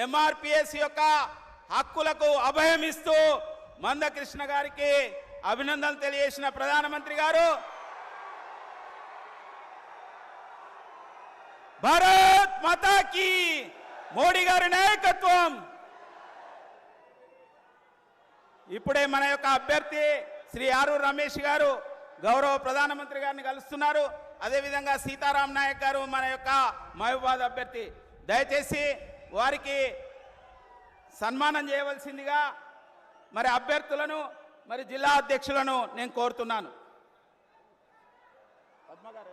ఎంఆర్పిఎస్ యొక్క హక్కులకు అభయం ఇస్తూ మందకృష్ణ గారికి అభినందనలు తెలియజేసిన ప్రధానమంత్రి గారు భారత్ మాతా కీ మోడీ గారి నాయకత్వం. ఇప్పుడే మన యొక్క అభ్యర్థి శ్రీ ఆరూరు రమేష్ గారు గౌరవ ప్రధానమంత్రి గారిని కలుస్తున్నారు. అదేవిధంగా సీతారాం నాయక్ గారు మన యొక్క మహబూబాద్ అభ్యర్థి. దయచేసి వారికి సన్మానం చేయవలసిందిగా మరి అభ్యర్థులను మరి జిల్లా అధ్యక్షులను నేను కోరుతున్నాను. పద్మ గారు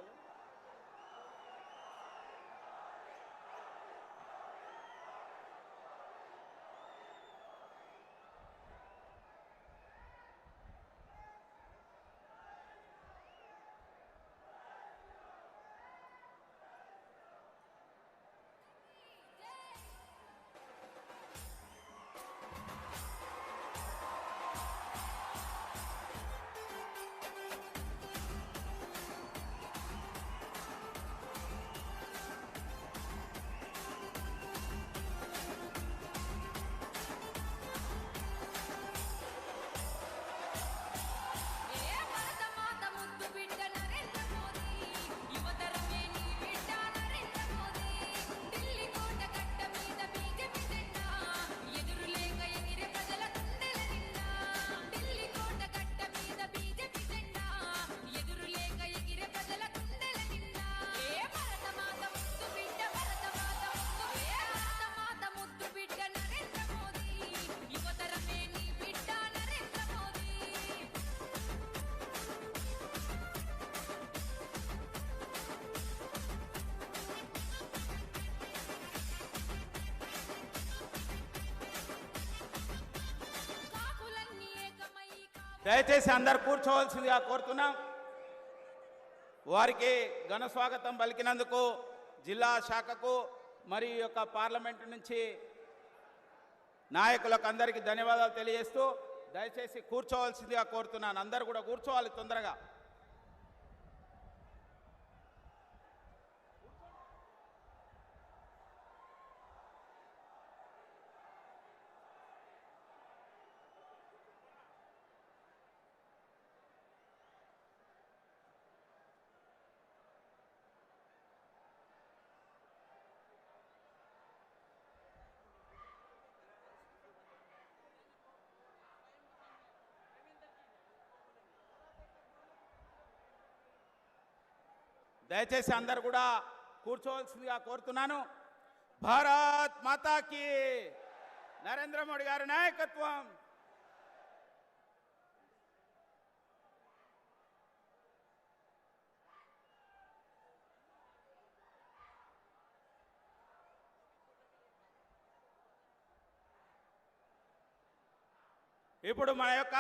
దయచేసి అందరు కూర్చోవలసిందిగా కోరుతున్నాం. వారికి ఘన స్వాగతం పలికినందుకు జిల్లా శాఖకు మరియు యొక్క పార్లమెంటు నుంచి నాయకులకు అందరికీ ధన్యవాదాలు తెలియజేస్తూ దయచేసి కూర్చోవలసిందిగా కోరుతున్నాను. అందరూ కూడా కూర్చోవాలి తొందరగా. దయచేసి అందరు కూడా కూర్చోవలసిందిగా కోరుతున్నాను. భారత్ మాతాకి నరేంద్ర మోడీ గారి నాయకత్వం. ఇప్పుడు మన యొక్క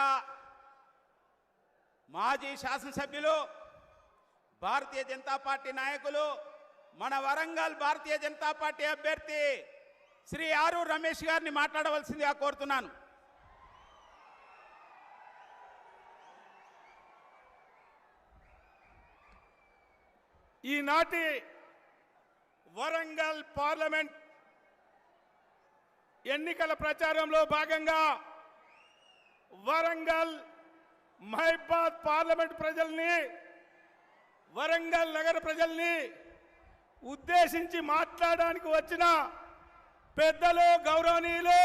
మాజీ శాసనసభ్యులు భారతీయ జనతా పార్టీ నాయకులు మన వరంగల్ భారతీయ జనతా పార్టీ అభ్యర్థి శ్రీ ఆరూరు రమేష్ గారిని మాట్లాడవలసిందిగా కోరుతున్నాను. ఈనాటి వరంగల్ పార్లమెంట్ ఎన్నికల ప్రచారంలో భాగంగా వరంగల్ మహబూబాద్ పార్లమెంట్ ప్రజల్ని, వరంగల్ నగర ప్రజల్ని ఉద్దేశించి మాట్లాడడానికి వచ్చిన పెద్దలు, గౌరవనీయులు,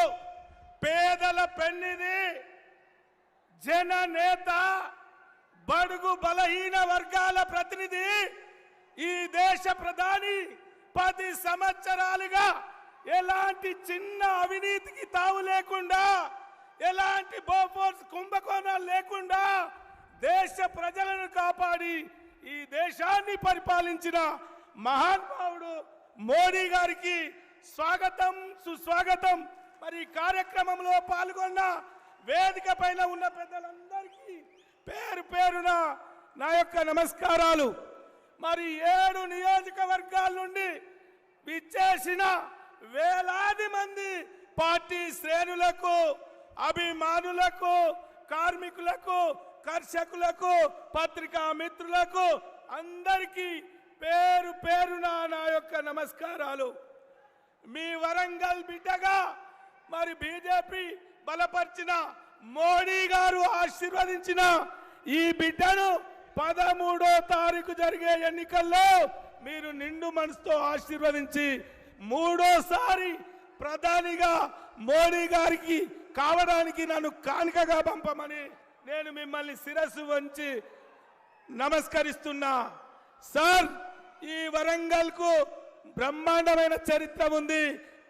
పేదల పెన్నిధి, జననేత, బడుగు బలహీన వర్గాల ప్రతినిధి, ఈ దేశ ప్రధాని 10 సంవత్సరాలుగా ఎలాంటి చిన్న అవినీతికి తావు లేకుండా, ఎలాంటి బోఫోర్స్ కుంభకోణాలు లేకుండా దేశ ప్రజలను కాపాడి ఈ దేశాన్ని పరిపాలించిన మహానుభావుడు మోడీ గారికి స్వాగతం, సుస్వాగతం. మరి కార్యక్రమంలో పాల్గొన్న వేదిక పైన ఉన్న పెద్దలందరికీ పేరు పేరున నా యొక్క నమస్కారాలు. మరి 7 నియోజకవర్గాల నుండి విచ్చేసిన వేలాది మంది పార్టీ శ్రేణులకు, అభిమానులకు, కార్మికులకు, కర్షకులకు, పత్రికా మిత్రులకు అందరికీ పేరు పేరున నా యొక్క నమస్కారాలు. మీ వరంగల్ బిడ్డగా మరి బీజేపీ బలపరిచిన మోడీ గారు ఆశీర్వదించిన ఈ బిడ్డను 13వ తారీఖు జరిగే ఎన్నికల్లో మీరు నిండు మనసుతో ఆశీర్వదించి మూడోసారి ప్రధానిగా మోడీ గారికి కావడానికి నన్ను కానుకగా పంపమని నేను మిమ్మల్ని శిరస్సు వంచి నమస్కరిస్తున్నా. సార్, ఈ వరంగల్ కు బ్రహ్మాండమైన చరిత్ర ఉంది.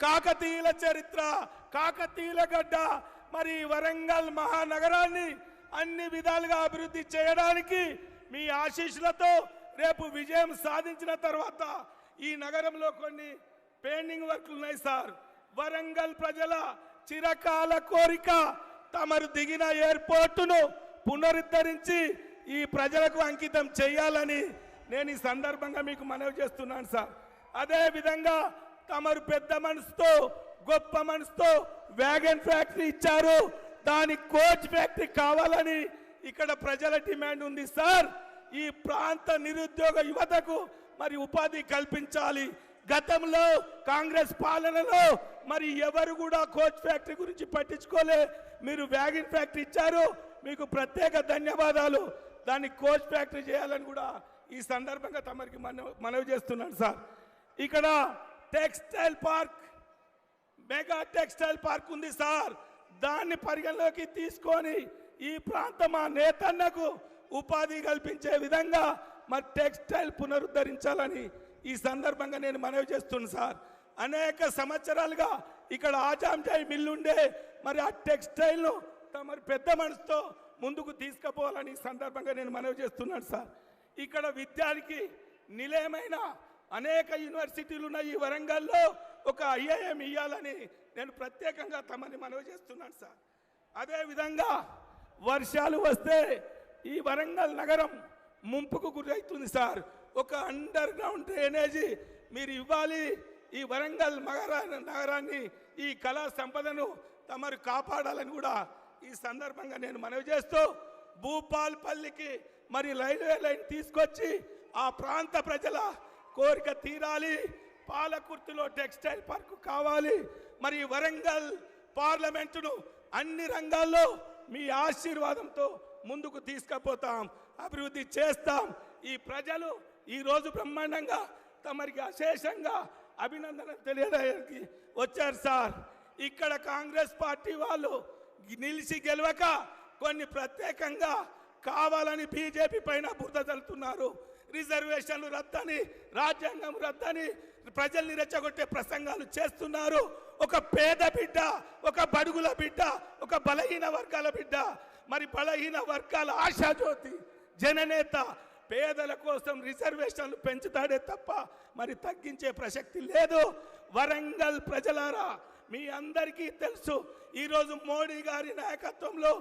కాకతీయుల చరిత్ర, కాకతీయుల గడ్డ. మరి ఈ వరంగల్ మహానగరాన్ని అన్ని విధాలుగా అభివృద్ధి చేయడానికి మీ ఆశీస్సులతో రేపు విజయం సాధించిన తర్వాత ఈ నగరంలో కొన్ని పెండింగ్ వర్క్లు ఉన్నాయి సార్. వరంగల్ ప్రజల చిరకాల కోరిక తమరు దిగిన ఎయిర్పోర్టును పునరుద్ధరించి ఈ ప్రజలకు అంకితం చేయాలని నేను ఈ సందర్భంగా మీకు మనవి చేస్తున్నాను సార్. అదే విధంగా తమరు పెద్ద మనసుతో, గొప్ప మనసుతో వ్యాగన్ ఫ్యాక్టరీ ఇచ్చారు. దాని కోచ్ ఫ్యాక్టరీ కావాలని ఇక్కడ ప్రజల డిమాండ్ ఉంది సార్. ఈ ప్రాంత నిరుద్యోగ యువతకు మరి ఉపాధి కల్పించాలి. గతంలో కాంగ్రెస్ పాలనలో మరి ఎవరు కూడా కోచ్ ఫ్యాక్టరీ గురించి పట్టించుకోలే. మీరు వ్యాగన్ ఫ్యాక్టరీ ఇచ్చారు, మీకు ప్రత్యేక ధన్యవాదాలు. దాన్ని కోచ్ ఫ్యాక్టరీ చేయాలని కూడా ఈ సందర్భంగా తమరికి మనవి చేస్తున్నాను సార్. ఇక్కడ textile park, mega textile park ఉంది సార్. దాన్ని పరిగణలోకి తీసుకొని ఈ ప్రాంతం మా నేతన్నకు ఉపాధి కల్పించే విధంగా మరి టెక్స్టైల్ పునరుద్ధరించాలని ఈ సందర్భంగా నేను మనవి చేస్తున్నాను సార్. అనేక సంవత్సరాలుగా ఇక్కడ ఆజాంజాయి మిల్లు ఉండే, మరి ఆ టెక్స్టైల్ను తమరు పెద్ద మనసుతో ముందుకు తీసుకుపోవాలని ఈ సందర్భంగా నేను మనవి చేస్తున్నాను సార్. ఇక్కడ విద్యానికి నిలయమైన అనేక యూనివర్సిటీలు ఉన్న ఈ వరంగల్లో ఒక ఐఐఎం ఇవ్వాలని నేను ప్రత్యేకంగా తమని మనవి చేస్తున్నాను సార్. అదేవిధంగా వర్షాలు వస్తే ఈ వరంగల్ నగరం ముంపుకు గురవుతుంది సార్. ఒక అండర్ గ్రౌండ్ డ్రైనేజీ మీరు ఇవ్వాలి. ఈ వరంగల్ నగరాన్ని, ఈ కళా సంపదను తమరు కాపాడాలని కూడా ఈ సందర్భంగా నేను మనవి చేస్తూ, భూపాల్పల్లికి మరి రైల్వే లైన్ తీసుకొచ్చి ఆ ప్రాంత ప్రజల కోరిక తీరాలి. పాలకుర్తిలో టెక్స్టైల్ పార్కు కావాలి. మరి వరంగల్ పార్లమెంటును అన్ని రంగాల్లో మీ ఆశీర్వాదంతో ముందుకు తీసుకుపోతాం, అభివృద్ధి చేస్తాం. ఈ ప్రజలు ఈరోజు బ్రహ్మాండంగా తమరికి అశేషంగా అభినందనలు తెలియడానికి వచ్చారు సార్. ఇక్కడ కాంగ్రెస్ పార్టీ వాళ్ళు నిలిచి గెలవక కొన్ని ప్రత్యేకంగా కావాలని బీజేపీ పైన బురద చల్లుతున్నారు. రిజర్వేషన్లు రద్దని, రాజ్యాంగం రద్దని ప్రజల్ని రెచ్చగొట్టే ప్రసంగాలు చేస్తున్నారు. ఒక పేద బిడ్డ, ఒక బడుగుల బిడ్డ, ఒక బలహీన వర్గాల బిడ్డ, మరి బలహీన వర్గాల ఆశాజ్యోతి జననేత పేదల కోసం రిజర్వేషన్లు పెంచుతాడే తప్ప మరి తగ్గించే ప్రసక్తి లేదు. వరంగల్ ప్రజలారా, మీ అందరికీ తెలుసు ఈరోజు మోడీ గారి నాయకత్వంలో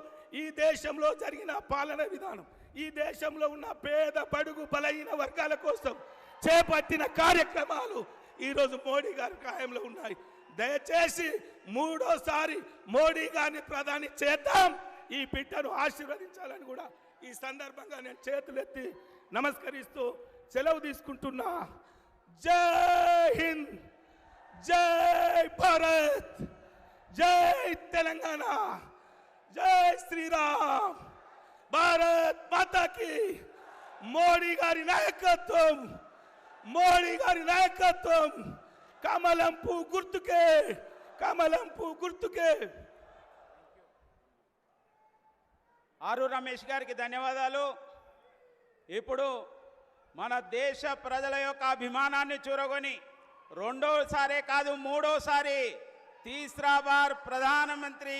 ఈ దేశంలో జరిగిన పాలన విధానం, ఈ దేశంలో ఉన్న పేద బడుగు బలహీన వర్గాల కోసం చేపట్టిన కార్యక్రమాలు ఈరోజు మోడీ గారి ఖాయంలో ఉన్నాయి. దయచేసి మూడోసారి మోడీ గారిని ప్రధాని చేద్దాం. ఈ బిడ్డను ఆశీర్వదించాలని కూడా ఈ సందర్భంగా నేను చేతులెత్తి నమస్కరిస్తూ సెలవు తీసుకుంటున్నా. జై హింద్, జై భారత్, జై తెలంగాణ, జై శ్రీరామ్, భారత్ మాతాకి. మోడీ గారి నాయకత్వం, మోడీ గారి నాయకత్వం. కమలంపు గుర్తుకే, కమలంపు గుర్తుకే. ఆరు రమేష్ గారికి ధన్యవాదాలు. ఇప్పుడు మన దేశ ప్రజల యొక్క అభిమానాన్ని చూరగొని రెండోసారే కాదు మూడోసారి तीसरा बार प्रधानमंत्री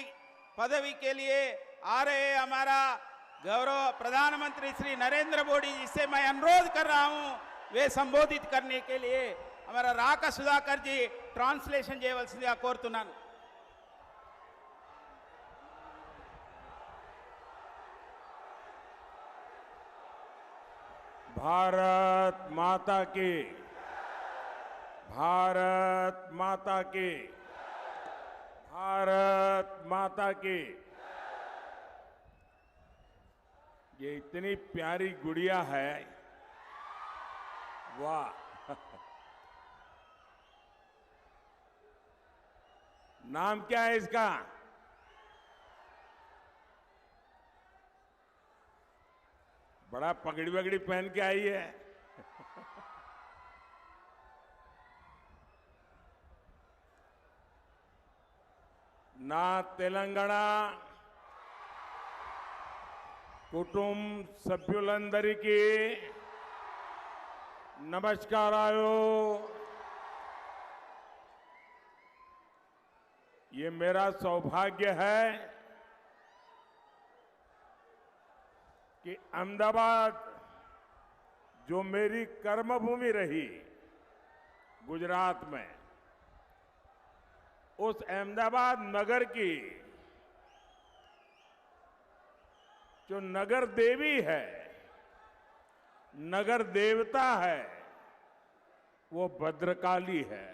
पदवी के लिए आ रहे हमारा गौरव प्रधानमंत्री श्री नरेंद्र मोदी जी से मैं अनुरोध कर रहा हूं वे संबोधित करने के लिए हमारा राका सुधाकर जी ट्रांसलेशन చేయవలసిందిగా కోరుతున్నాను. भारत माता की, भारत माता की, भारत माता की। ये इतनी प्यारी गुड़िया है, वाह। नाम क्या है इसका? बड़ा पगड़ी वगड़ी पहन के आई है। ना तेलंगाना कुटुंब सभ्युलंदरिकी नमस्कारायो। ये मेरा सौभाग्य है कि अहमदाबाद जो मेरी कर्मभूमि रही गुजरात में, उस अहमदाबाद नगर की जो नगर देवी है, नगर देवता है, वो भद्रकाली है।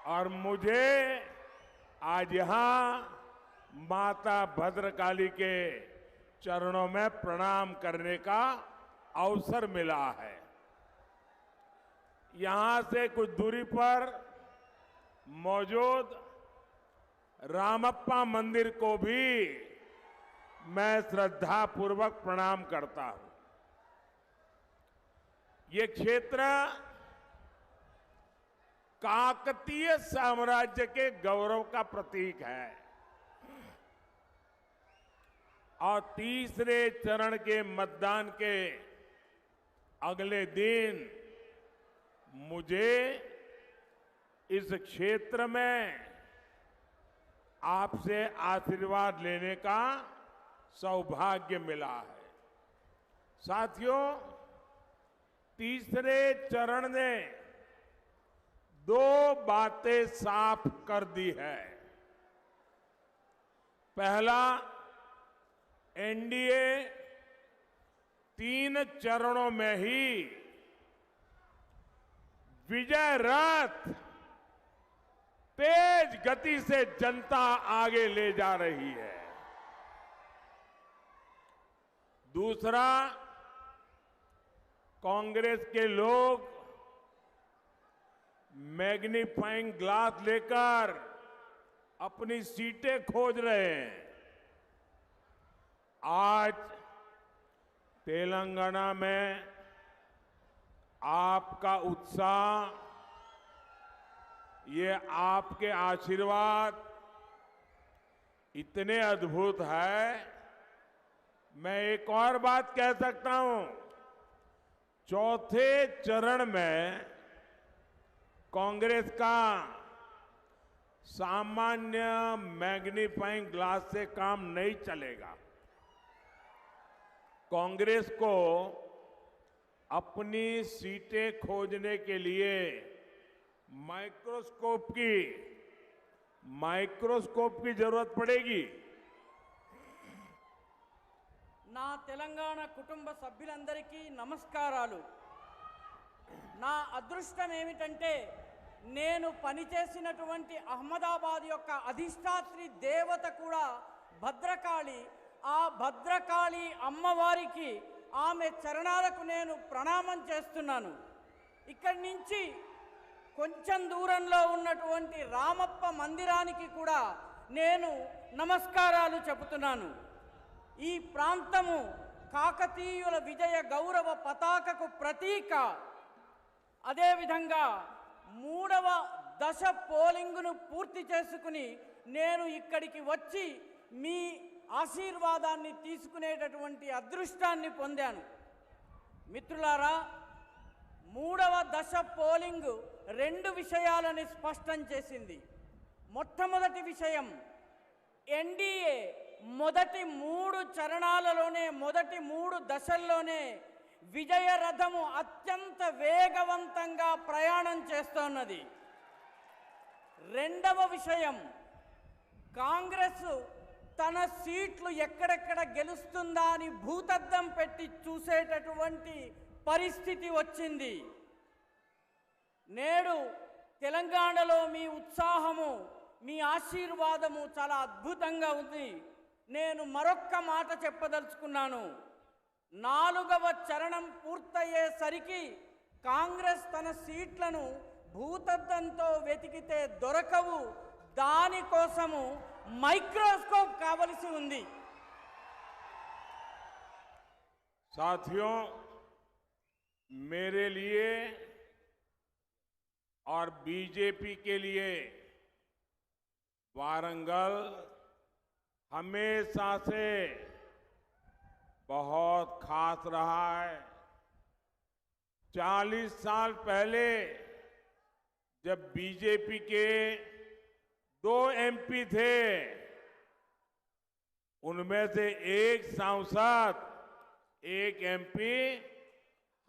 और मुझे आज यहां माता भद्रकाली के चरणों में प्रणाम करने का अवसर मिला है। यहां से कुछ दूरी पर मौजूद रामप्पा मंदिर को भी मैं श्रद्धापूर्वक प्रणाम करता हूं। ये क्षेत्र काकतीय साम्राज्य के गौरव का प्रतीक है और तीसरे चरण के मतदान के अगले दिन मुझे इस क्षेत्र में आपसे आशीर्वाद लेने का सौभाग्य मिला है। साथियों, तीसरे चरण ने दो बातें साफ कर दी है। पहला, एनडीए 3 चरणों में ही विजय रथ तेज गति से जनता आगे ले जा रही है। दूसरा, कांग्रेस के लोग मैग्नीफाइंग ग्लास लेकर अपनी सीटें खोज रहे हैं। आज तेलंगाना में आपका उत्साह, ये आपके आशीर्वाद इतने अद्भुत है। मैं एक और बात कह सकता हूं, चौथे चरण में कांग्रेस का सामान्य मैग्नीफाइंग ग्लास से काम नहीं चलेगा। कांग्रेस को अपनी सीटें खोजने के लिए माइक्रोस्कोप की जरूरत पड़ेगी। నా తెలంగాణ కుటుంబ సభ్యులందరికీ నమస్కారాలు। నా అదృష్టం ఏమిటంటే నేను పనిచేసినటువంటి అహ్మదాబాద్ యొక్క అధిష్టాత్రి దేవత కూడా భద్రకాళి। ఆ భద్రకాళి అమ్మవారికి ఆమె చరణాలకు నేను ప్రణామం చేస్తున్నాను। ఇక్కడి నుంచి కొంచెం దూరంలో ఉన్నటువంటి రామప్ప మందిరానికి కూడా నేను నమస్కారాలు చెబుతున్నాను। ఈ ప్రాంతము కాకతీయుల విజయ గౌరవ పతాకకు ప్రతీక। అదేవిధంగా 3వ దశ పోలింగును పూర్తి చేసుకుని నేను ఇక్కడికి వచ్చి మీ ఆశీర్వాదాన్ని తీసుకునేటటువంటి అదృష్టాన్ని పొందాను। మిత్రులారా, 3వ దశ పోలింగ్ 2 విషయాలను స్పష్టం చేసింది। మొట్టమొదటి విషయం, ఎన్డీఏ మొదటి 3 చరణాలలోనే, మొదటి 3 దశల్లోనే విజయ రథము అత్యంత వేగవంతంగా ప్రయాణం చేస్తున్నది। రెండవ విషయం, కాంగ్రెస్ తన సీట్లు ఎక్కడెక్కడ గెలుస్తుందా అని భూతద్దం పెట్టి చూసేటటువంటి పరిస్థితి వచ్చింది। నేడు తెలంగాణలో మీ ఉత్సాహము, మీ ఆశీర్వాదము చాలా అద్భుతంగా ఉంది। నేను మరొక్క మాట చెప్పదలుచుకున్నాను। 4వ చరణం పూర్తయ్యేసరికి కాంగ్రెస్ తన సీట్లను భూతద్దంతో వెతికితే దొరకవు, దానికోసము మైక్రోస్కోప్ కావలసి ఉంది. साथियों, मेरे लिए और बीजेपी के लिए वारंगल हमेशा से बहुत खास रहा है। 40 साल पहले जब बीजेपी के 2 एमपी थे, उनमें से एक सांसद, एक एमपी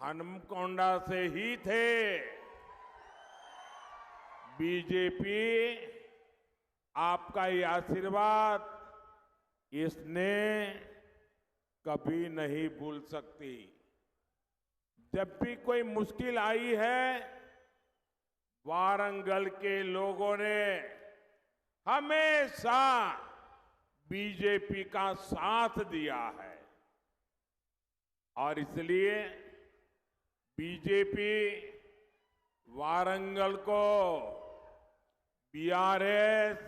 हनुमकोंडा से ही थे। बीजेपी आपका ये आशीर्वाद इसने कभी नहीं भूल सकती। जब भी कोई मुश्किल आई है, वारंगल के लोगों ने हमेशा बीजेपी का साथ दिया है और इसलिए बीजेपी वारंगल को बीआरएस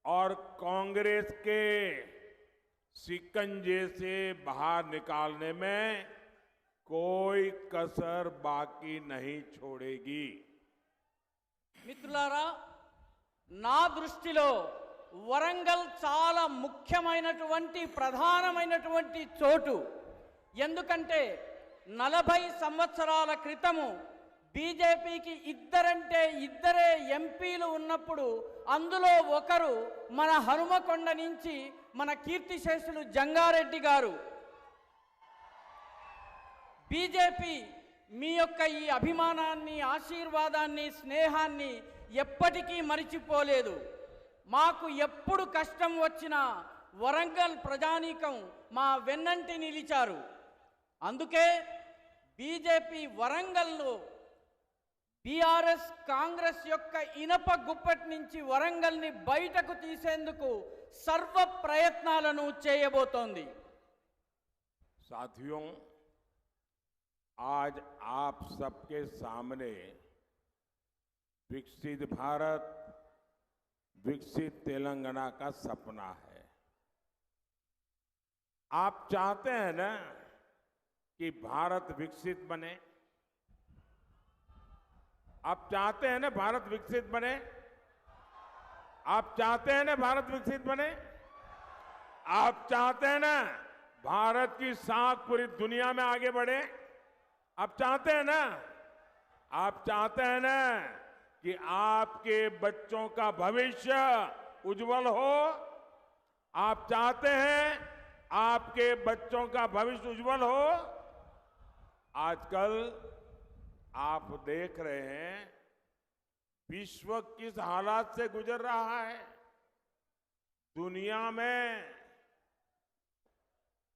और कांग्रेस के शिकंजे से बाहर निकालने में कोई कसर बाकी नहीं छोड़ेगी। మిత్రులారా, నా దృష్టిలో వరంగల్ చాలా ముఖ్యమైనటువంటి ప్రధానమైనటువంటి చోటు. ఎందుకంటే 40 సంవత్సరాల క్రితము బీజేపీకి ఇద్దరే ఎంపీలు ఉన్నప్పుడు అందులో ఒకరు మన హనుమకొండ నుంచి మన కీర్తిశేషులు జంగారెడ్డి గారు. బీజేపీ మీ యొక్క ఈ అభిమానాన్ని, ఆశీర్వాదాన్ని, స్నేహాన్ని ఎప్పటికీ మరిచిపోలేదు. మాకు ఎప్పుడు కష్టం వచ్చినా వరంగల్ ప్రజానీకం మా వెన్నంటి నిలిచారు. అందుకే బీజేపీ వరంగల్లో బీఆర్ఎస్ కాంగ్రెస్ యొక్క ఇనప గుప్పటి నుంచి వరంగల్ని బయటకు తీసేందుకు సర్వ ప్రయత్నాలను చేయబోతోంది. साथियों, आज आप सबके सामने विकसित भारत, विकसित तेलंगाना का सपना है। आप चाहते हैं ना कि भारत विकसित बने? आप चाहते हैं ना भारत विकसित बने? आप चाहते हैं ना भारत विकसित बने? आप चाहते हैं ना भारत की साख पूरी दुनिया में आगे बढ़े? आप चाहते हैं ना? आप चाहते हैं ना कि आपके बच्चों का भविष्य उज्जवल हो? आप चाहते हैं आपके बच्चों का भविष्य उज्जवल हो? आजकल आप देख रहे हैं विश्व किस हालात से गुजर रहा है। दुनिया में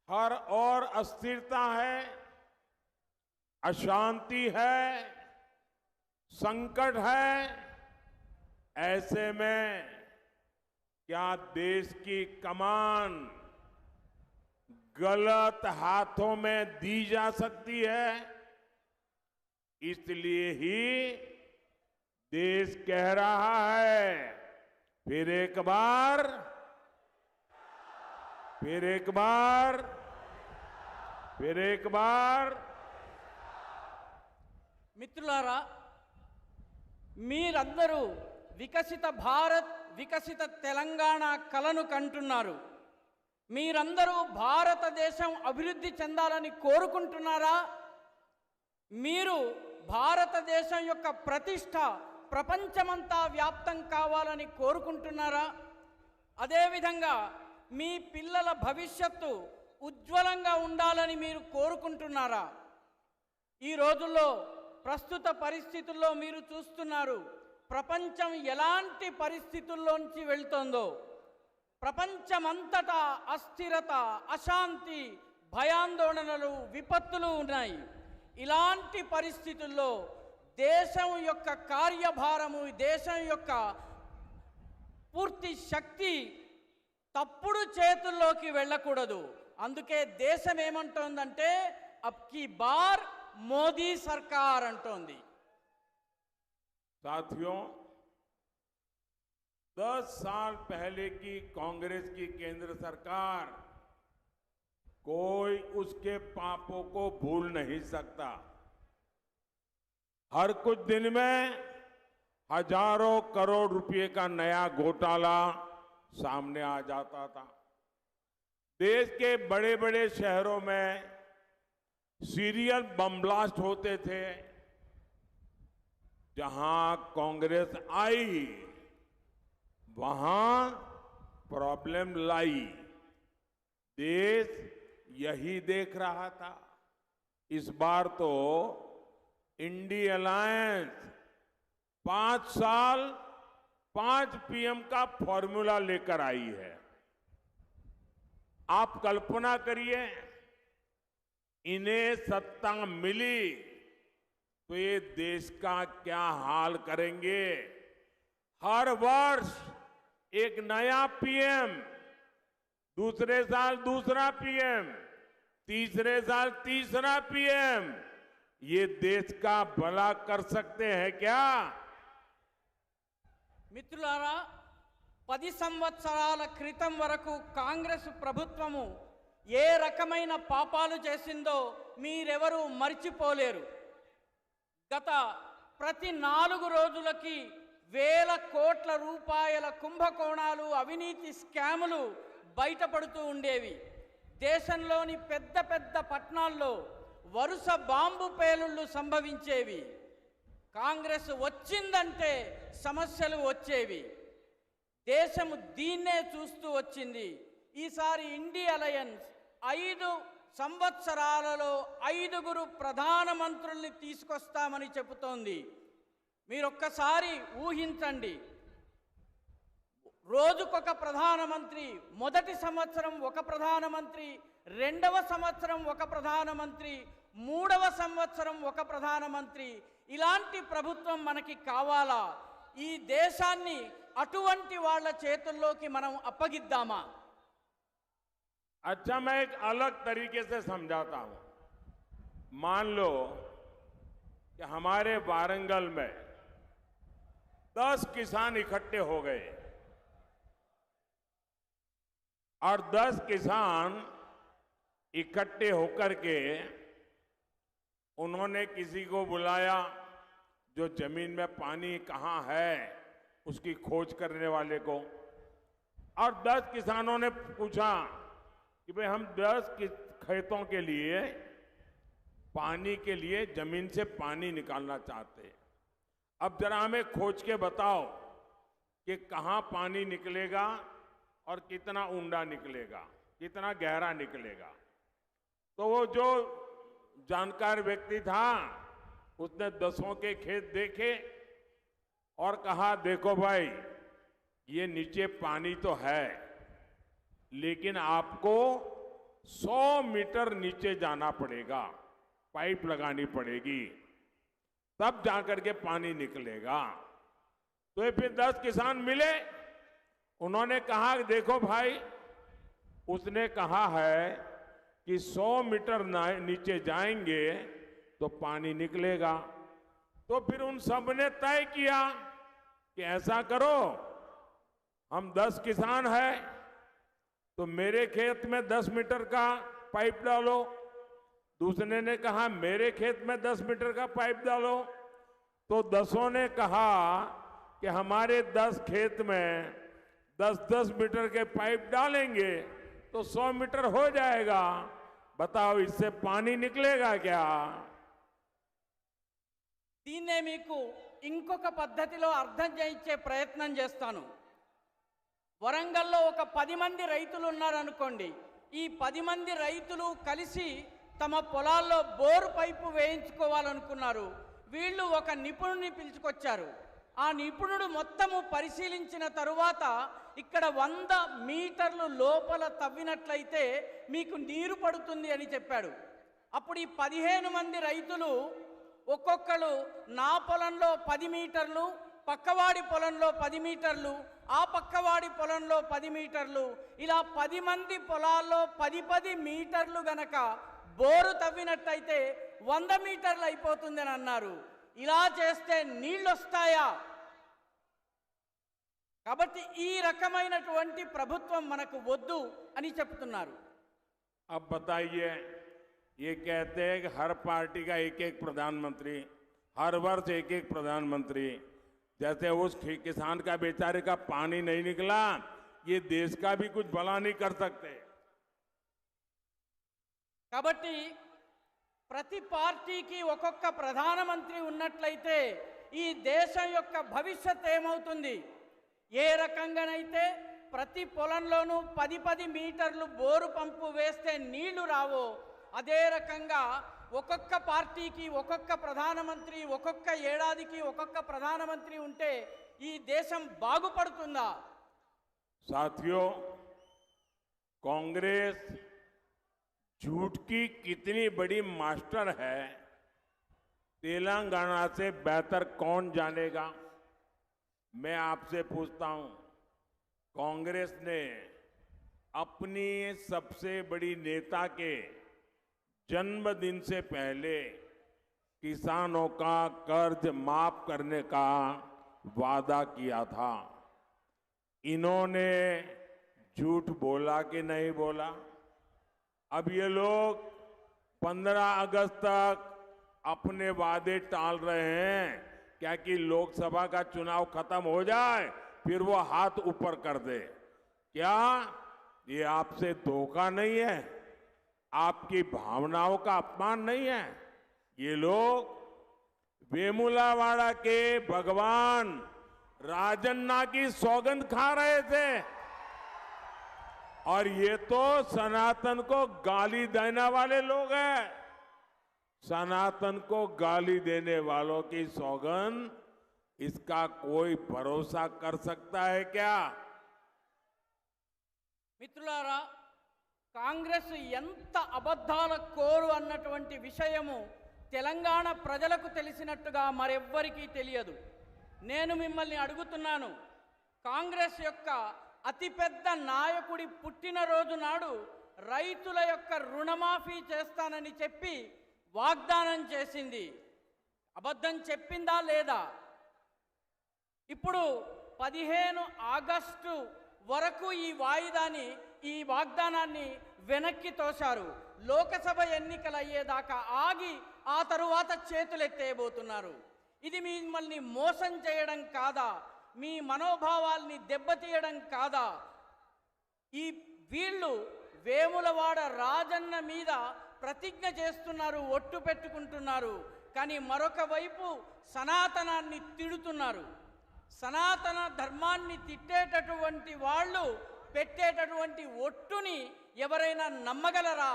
हर और अस्थिरता है, अशांति है, संकट है। ऐसे में क्या देश की कमान गलत हाथों में दी जा सकती है? इसलिए ही देश कह रहा है, फिर एक बार మిత్రులారా, మీరందరూ వికసిత భారత్, వికసిత తెలంగాణ కలను కంటున్నారు. మీరందరూ భారతదేశం అభివృద్ధి చెందాలని కోరుకుంటున్నారా? మీరు భారతదేశం యొక్క ప్రతిష్ట ప్రపంచమంతా వ్యాప్తం కావాలని కోరుకుంటున్నారా? అదేవిధంగా మీ పిల్లల భవిష్యత్తు ఉజ్వలంగా ఉండాలని మీరు కోరుకుంటున్నారా? ఈ రోజుల్లో ప్రస్తుత పరిస్థితుల్లో మీరు చూస్తున్నారు ప్రపంచం ఎలాంటి పరిస్థితుల్లోంచి వెళ్తోందో. ప్రపంచమంతటా అస్థిరత, అశాంతి, భయాందోళనలు, విపత్తులు ఉన్నాయి. ఇలాంటి పరిస్థితుల్లో దేశం యొక్క కార్యభారము, దేశం యొక్క పూర్తి శక్తి తప్పుడు చేతుల్లోకి వెళ్ళకూడదు. అందుకే దేశం ఏమంటోందంటే అబ్ కీ బార్ మోదీ సర్కార్ అంటోంది. साथियों, 10 साल पहले की कांग्रेस की केंद्र सरकार कोई उसके पापों को भूल नहीं सकता। हर कुछ दिन में हजारों करोड़ रुपए का नया घोटाला सामने आ जाता था। देश के बड़े बड़े शहरों में सीरियल बम ब्लास्ट होते थे। जहां कांग्रेस आई वहां प्रॉब्लम लाई। देश यही देख रहा था। इस बार तो इंडी अलायंस 5 साल 5 पीएम का फॉर्मूला लेकर आई है। आप कल्पना करिए, इन्हें सत्ता मिली तो ये देश का क्या हाल करेंगे। हर वर्ष एक नया पीएम, दूसरे साल दूसरा पीएम, तीसरे साल तीसरा पीएम, ये देश का भला कर सकते हैं क्या? మిత్రులారా, 10 సంవత్సరాల క్రితం వరకు కాంగ్రెస్ ప్రభుత్వము ఏ రకమైన పాపాలు చేసిందో మీరెవరూ మర్చిపోలేరు. గత ప్రతి 4 రోజులకి వేల కోట్ల రూపాయల కుంభకోణాలు, అవినీతి స్కాములు బయటపడుతూ ఉండేవి. దేశంలోని పెద్ద పెద్ద పట్టణాల్లో వరుస బాంబు పేలుళ్లు సంభవించేవి. కాంగ్రెస్ వచ్చిందంటే సమస్యలు వచ్చేవి. దేశం దీన్నే చూస్తూ వచ్చింది. ఈసారి ఇండి అలయన్స్ 5 సంవత్సరాలలో 5గురు ప్రధానమంత్రుల్ని తీసుకొస్తామని చెబుతోంది. మీరొక్కసారి ఊహించండి. రోజుకొక ప్రధానమంత్రి, మొదటి సంవత్సరం ఒక ప్రధానమంత్రి, రెండవ సంవత్సరం ఒక ప్రధానమంత్రి, మూడవ సంవత్సరం ఒక ప్రధానమంత్రి. ఇలాంటి ప్రభుత్వం మనకి కావాలా? ఈ దేశాన్ని అటువంటి వాళ్ళ చేతుల్లోకి మనం అప్పగిద్దామా? अच्छा, मैं एक अलग तरीके से समझाता हूं। मान लो कि हमारे वारंगल में 10 किसान इकट्ठे हो गए और 10 किसान इकट्ठे होकर के उन्होंने किसी को बुलाया जो जमीन में पानी कहां है उसकी खोज करने वाले को, और 10 किसानों ने पूछा कि भाई हम 10 खेतों के लिए पानी के लिए जमीन से पानी निकालना चाहते हैं। अब जरा हमें खोज के बताओ कि कहां पानी निकलेगा और कितना ऊंडा निकलेगा, कितना गहरा निकलेगा। तो वो जो जानकार व्यक्ति था उसने 10 के खेत देखे और कहा, देखो भाई, ये नीचे पानी तो है, लेकिन आपको 100 मीटर नीचे जाना पड़ेगा, पाइप लगानी पड़ेगी, तब जाकर के पानी निकलेगा। तो ये फिर 10 किसान मिले, उन्होंने कहा, देखो भाई, उसने कहा है कि 100 मीटर नीचे जाएंगे तो पानी निकलेगा। तो फिर उन सब ने तय किया कि ऐसा करो, हम 10 किसान हैं तो मेरे खेत में 10 मीटर का पाइप डालो। दूसरे ने कहा मेरे खेत में 10 मीटर का पाइप डालो। तो 10 ने कहा कि हमारे 10 खेत में 10-10 मीटर के पाइप डालेंगे तो 100 मीटर हो जाएगा। बताओ, इससे पानी निकलेगा क्या? దీన్నే మీకు ఇంకొక పద్ధతిలో అర్థం చేయించే ప్రయత్నం చేస్తాను. వరంగల్లో ఒక 10 మంది రైతులు ఉన్నారనుకోండి. ఈ 10 మంది రైతులు కలిసి తమ పొలాల్లో బోరు పైపు వేయించుకోవాలనుకున్నారు. వీళ్ళు ఒక నిపుణుడిని పిలుచుకొచ్చారు. ఆ నిపుణుడు మొత్తము పరిశీలించిన తరువాత ఇక్కడ 100 మీటర్లు లోపల తవ్వినట్లయితే మీకు నీరు పడుతుంది అని చెప్పాడు. అప్పుడు ఈ 15 మంది రైతులు ఒక్కొక్కరు నా పొలంలో 10 మీటర్లు, పక్కవాడి పొలంలో 10 మీటర్లు, ఆ పక్కవాడి పొలంలో 10 మీటర్లు, ఇలా 10 మంది పొలాల్లో 10 మీటర్లు గనక బోరు తవ్వినట్టయితే 100 మీటర్లు అయిపోతుందని అన్నారు. ఇలా చేస్తే నీళ్ళు వస్తాయా? కాబట్టి ఈ రకమైనటువంటి ప్రభుత్వం మనకు వద్దు అని చెప్తున్నారు. अब बताइए, ये कहते हैं कि हर पार्टी का एक एक प्रधानमंत्री, हर वर्ष एक एक प्रधानमंत्री, जैसे उस किसान का बेचारे का पानी नहीं निकला, ये देश का भी कुछ भला नहीं कर सकते। కాబట్టి ప్రతి పార్టీకి ఒక్కొక్క ప్రధానమంత్రి ఉన్నట్లయితే ఈ దేశం యొక్క భవిష్యత్ ఏమవుతుంది? ఏ రకంగానైతే ప్రతి పొలంలోనూ 10 మీటర్లు బోరు పంపు వేస్తే నీళ్లు రావో, అదే రకంగా ఒక్కొక్క పార్టీకి ఒక్కొక్క ప్రధానమంత్రి, ఒక్కొక్క ఏడాదికి ఒక్కొక్క ప్రధానమంత్రి ఉంటే ఈ దేశం బాగుపడుతుందా? साथियों, कांग्रेस झूठ की कितनी बड़ी मास्टर है, तेलंगाना से बेहतर कौन जानेगा। मैं आपसे पूछता हूं, कांग्रेस ने अपनी सबसे बड़ी नेता के जन्मदिन से पहले किसानों का कर्ज माफ करने का वादा किया था। इन्होंने झूठ बोला कि नहीं बोला? अब ये लोग 15 अगस्त तक अपने वादे टाल रहे हैं, क्या कि लोकसभा का चुनाव खत्म हो जाए फिर वो हाथ ऊपर कर दे। क्या ये आपसे धोखा नहीं है? आपकी भावनाओं का अपमान नहीं है? ये लोग वेमुलावाड़ा के भगवान राजन्ना की सौगंध खा रहे थे और ये तो सनातन को गाली देने वाले लोग हैं। सनातन को गाली देने वालों की सौगंध, इसका कोई भरोसा कर सकता है क्या? మిత్రులారా, కాంగ్రెస్ ఎంత అబద్ధాల కోరు అన్నటువంటి విషయము తెలంగాణ ప్రజలకు తెలిసినట్టుగా మరెవ్వరికీ తెలియదు. నేను మిమ్మల్ని అడుగుతున్నాను, కాంగ్రెస్ యొక్క అతిపెద్ద నాయకుడి పుట్టినరోజు నాడు రైతుల యొక్క రుణమాఫీ చేస్తానని చెప్పి వాగ్దానం చేసింది. అబద్ధం చెప్పిందా లేదా? ఇప్పుడు 15 ఆగస్టు వరకు ఈ వాగ్దానాన్ని వెనక్కి తోశారు. లోకసభ ఎన్నికలు అయ్యేదాకా ఆగి ఆ తరువాత చేతులెత్తేయబోతున్నారు. ఇది మిమ్మల్ని మోసం చేయడం కాదా? మీ మనోభావాల్ని దెబ్బతీయడం కాదా? వీళ్ళు వేములవాడ రాజన్న మీద ప్రతిజ్ఞ చేస్తున్నారు, ఒట్టు పెట్టుకుంటున్నారు, కానీ మరొక వైపు సనాతనాన్ని తిడుతున్నారు. సనాతన ధర్మాన్ని తిట్టేటటువంటి వాళ్ళు పెట్టేటటువంటి ఒట్టుని ఎవరైనా నమ్మగలరా?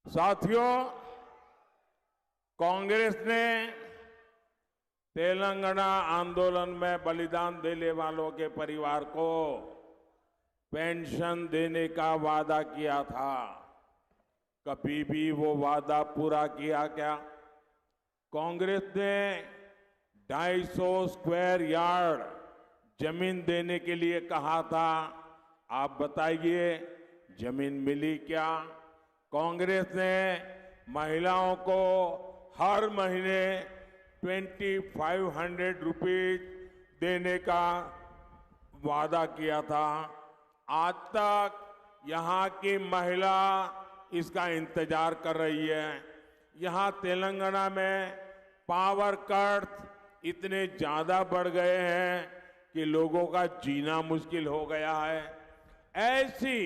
साथियों, कांग्रेस ने तेलंगाना आंदोलन में बलिदान देने वालों के परिवार को पेंशन देने का वादा किया था। कभी भी वो वादा पूरा किया क्या? कांग्रेस ने 250 स्क्वायर यार्ड जमीन देने के लिए कहा था। आप बताइए, जमीन मिली क्या? कांग्रेस ने महिलाओं को हर महीने 2500 रुपीज देने का वादा किया था। आज तक यहाँ की महिला इसका इंतजार कर रही है। यहाँ तेलंगाना में पावर कट इतने ज्यादा बढ़ गए हैं कि लोगों का जीना मुश्किल हो गया है। ऐसी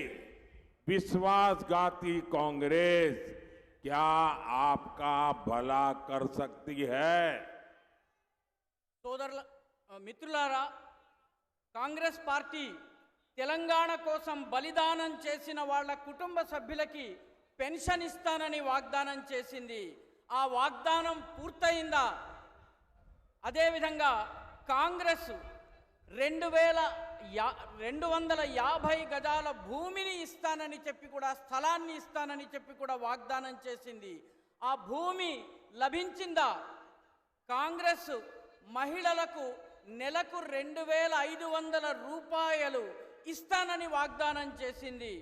विश्वासघाती कांग्रेस क्या आपका भला कर सकती है? మిత్రులారా, కాంగ్రెస్ పార్టీ తెలంగాణ కోసం బలిదానం చేసిన వాళ్ళ కుటుంబ సభ్యులకి పెన్షన్ ఇస్తానని వాగ్దానం చేసింది. ఆ వాగ్దానం పూర్తయిందా? అదేవిధంగా కాంగ్రెస్ 250 గజాల భూమిని ఇస్తానని చెప్పి కూడా, స్థలాన్ని ఇస్తానని చెప్పి కూడా వాగ్దానం చేసింది. ఆ భూమి లభించిందా? కాంగ్రెస్ మహిళలకు నెలకు 2500 రూపాయలు ఇస్తానని వాగ్దానం చేసింది.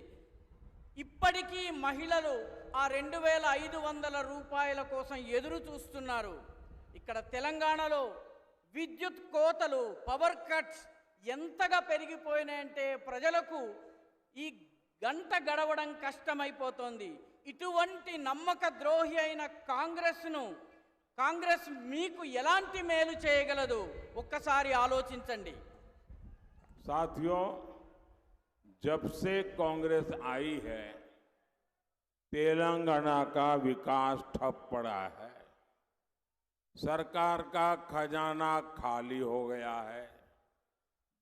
ఇప్పటికీ మహిళలు ఆ 2,500 రూపాయల కోసం ఎదురు చూస్తున్నారు. ఇక్కడ తెలంగాణలో విద్యుత్ కోతలు, పవర్ కట్స్ ఎంతగా పెరిగిపోయినాయంటే ప్రజలకు ఈ గంట గడవడం కష్టమైపోతోంది. ఇటువంటి నమ్మక ద్రోహి అయిన కాంగ్రెస్ మీకు ఎలాంటి మేలు చేయగలదు? ఒక్కసారి ఆలోచించండి. साथियों, जब से कांग्रेस आई है तेलंगाना का विकास ठप पड़ा है, सरकार का खजाना खाली हो गया है।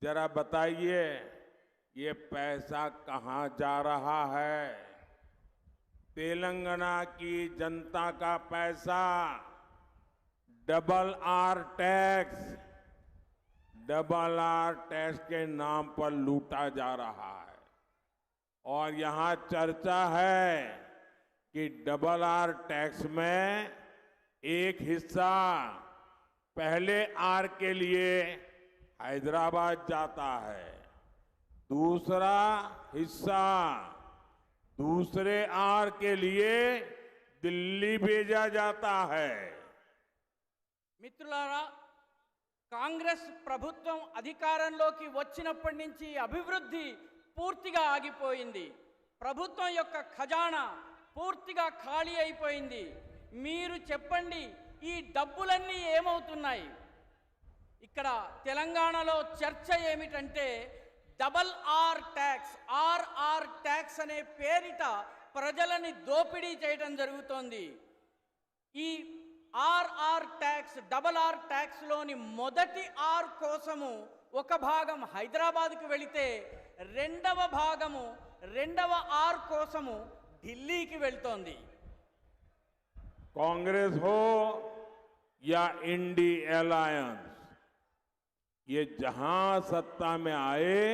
जरा बताइए ये पैसा कहां जा रहा है? तेलंगाना की जनता का पैसा डबल आर टैक्स के नाम पर लूटा जा रहा है। और यहां चर्चा है कि डबल आर टैक्स में एक हिस्सा पहले आर के लिए हैदराबाद जाता है, दूसरा हिस्सा दूसरे आर के लिए दिल्ली भेजा जाता है। మిత్రులారా, కాంగ్రెస్ ప్రభుత్వం అధికారంలోకి వచ్చినప్పటి నుంచి అభివృద్ధి పూర్తిగా ఆగిపోయింది. ప్రభుత్వం యొక్క ఖజానా పూర్తిగా ఖాళీ అయిపోయింది. మీరు చెప్పండి, ఈ డబ్బులన్నీ ఏమవుతున్నాయి? ఇక్కడ తెలంగాణలో చర్చ ఏమిటంటే డబల్ ఆర్ ట్యాక్స్ అనే పేరిట ప్రజలని దోపిడీ చేయడం జరుగుతోంది. ఈ డబల్ ఆర్ ట్యాక్స్లోని మొదటి ఆర్ కోసము ఒక భాగం హైదరాబాద్కు వెళితే రెండవ ఆర్ కోసము ఢిల్లీకి వెళ్తోంది. कांग्रेस हो या इंडी अलायंस, ये जहां सत्ता में आए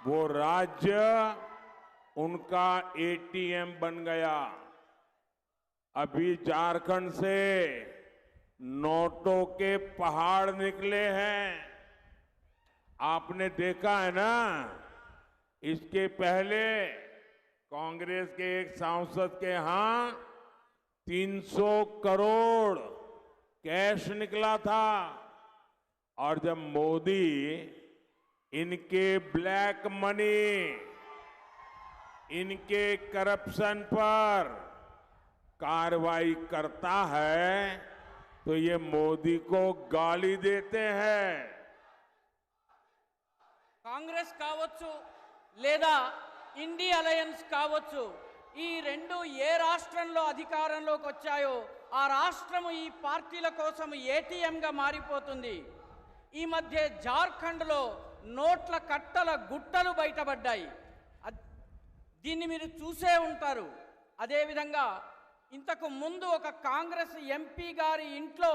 वो राज्य उनका एटीएम बन गया। अभी झारखंड से नोटों के पहाड़ निकले हैं, आपने देखा है ना। इसके पहले कांग्रेस के एक सांसद के यहां 300 करोड़ कैश निकला था, और जब मोदी इनके ब्लैक मनी, इनके करप्शन पर कार्रवाई करता है तो ये मोदी को गाली देते हैं। కాంగ్రెస్ కావచ్చు లేదా ఇండి అలయన్స్ కావచ్చు, ఈ రెండు ఏ రాష్ట్రంలో అధికారంలోకి వచ్చాయో ఆ రాష్ట్రము ఈ పార్టీల కోసం ఏటీఎంగా మారిపోతుంది. ఈ మధ్య జార్ఖండ్లో నోట్ల కట్టల గుట్టలు బయటపడ్డాయి. దీన్ని మీరు చూసే ఉంటారు. అదేవిధంగా ఇంతకు ముందు ఒక కాంగ్రెస్ ఎంపీ గారి ఇంట్లో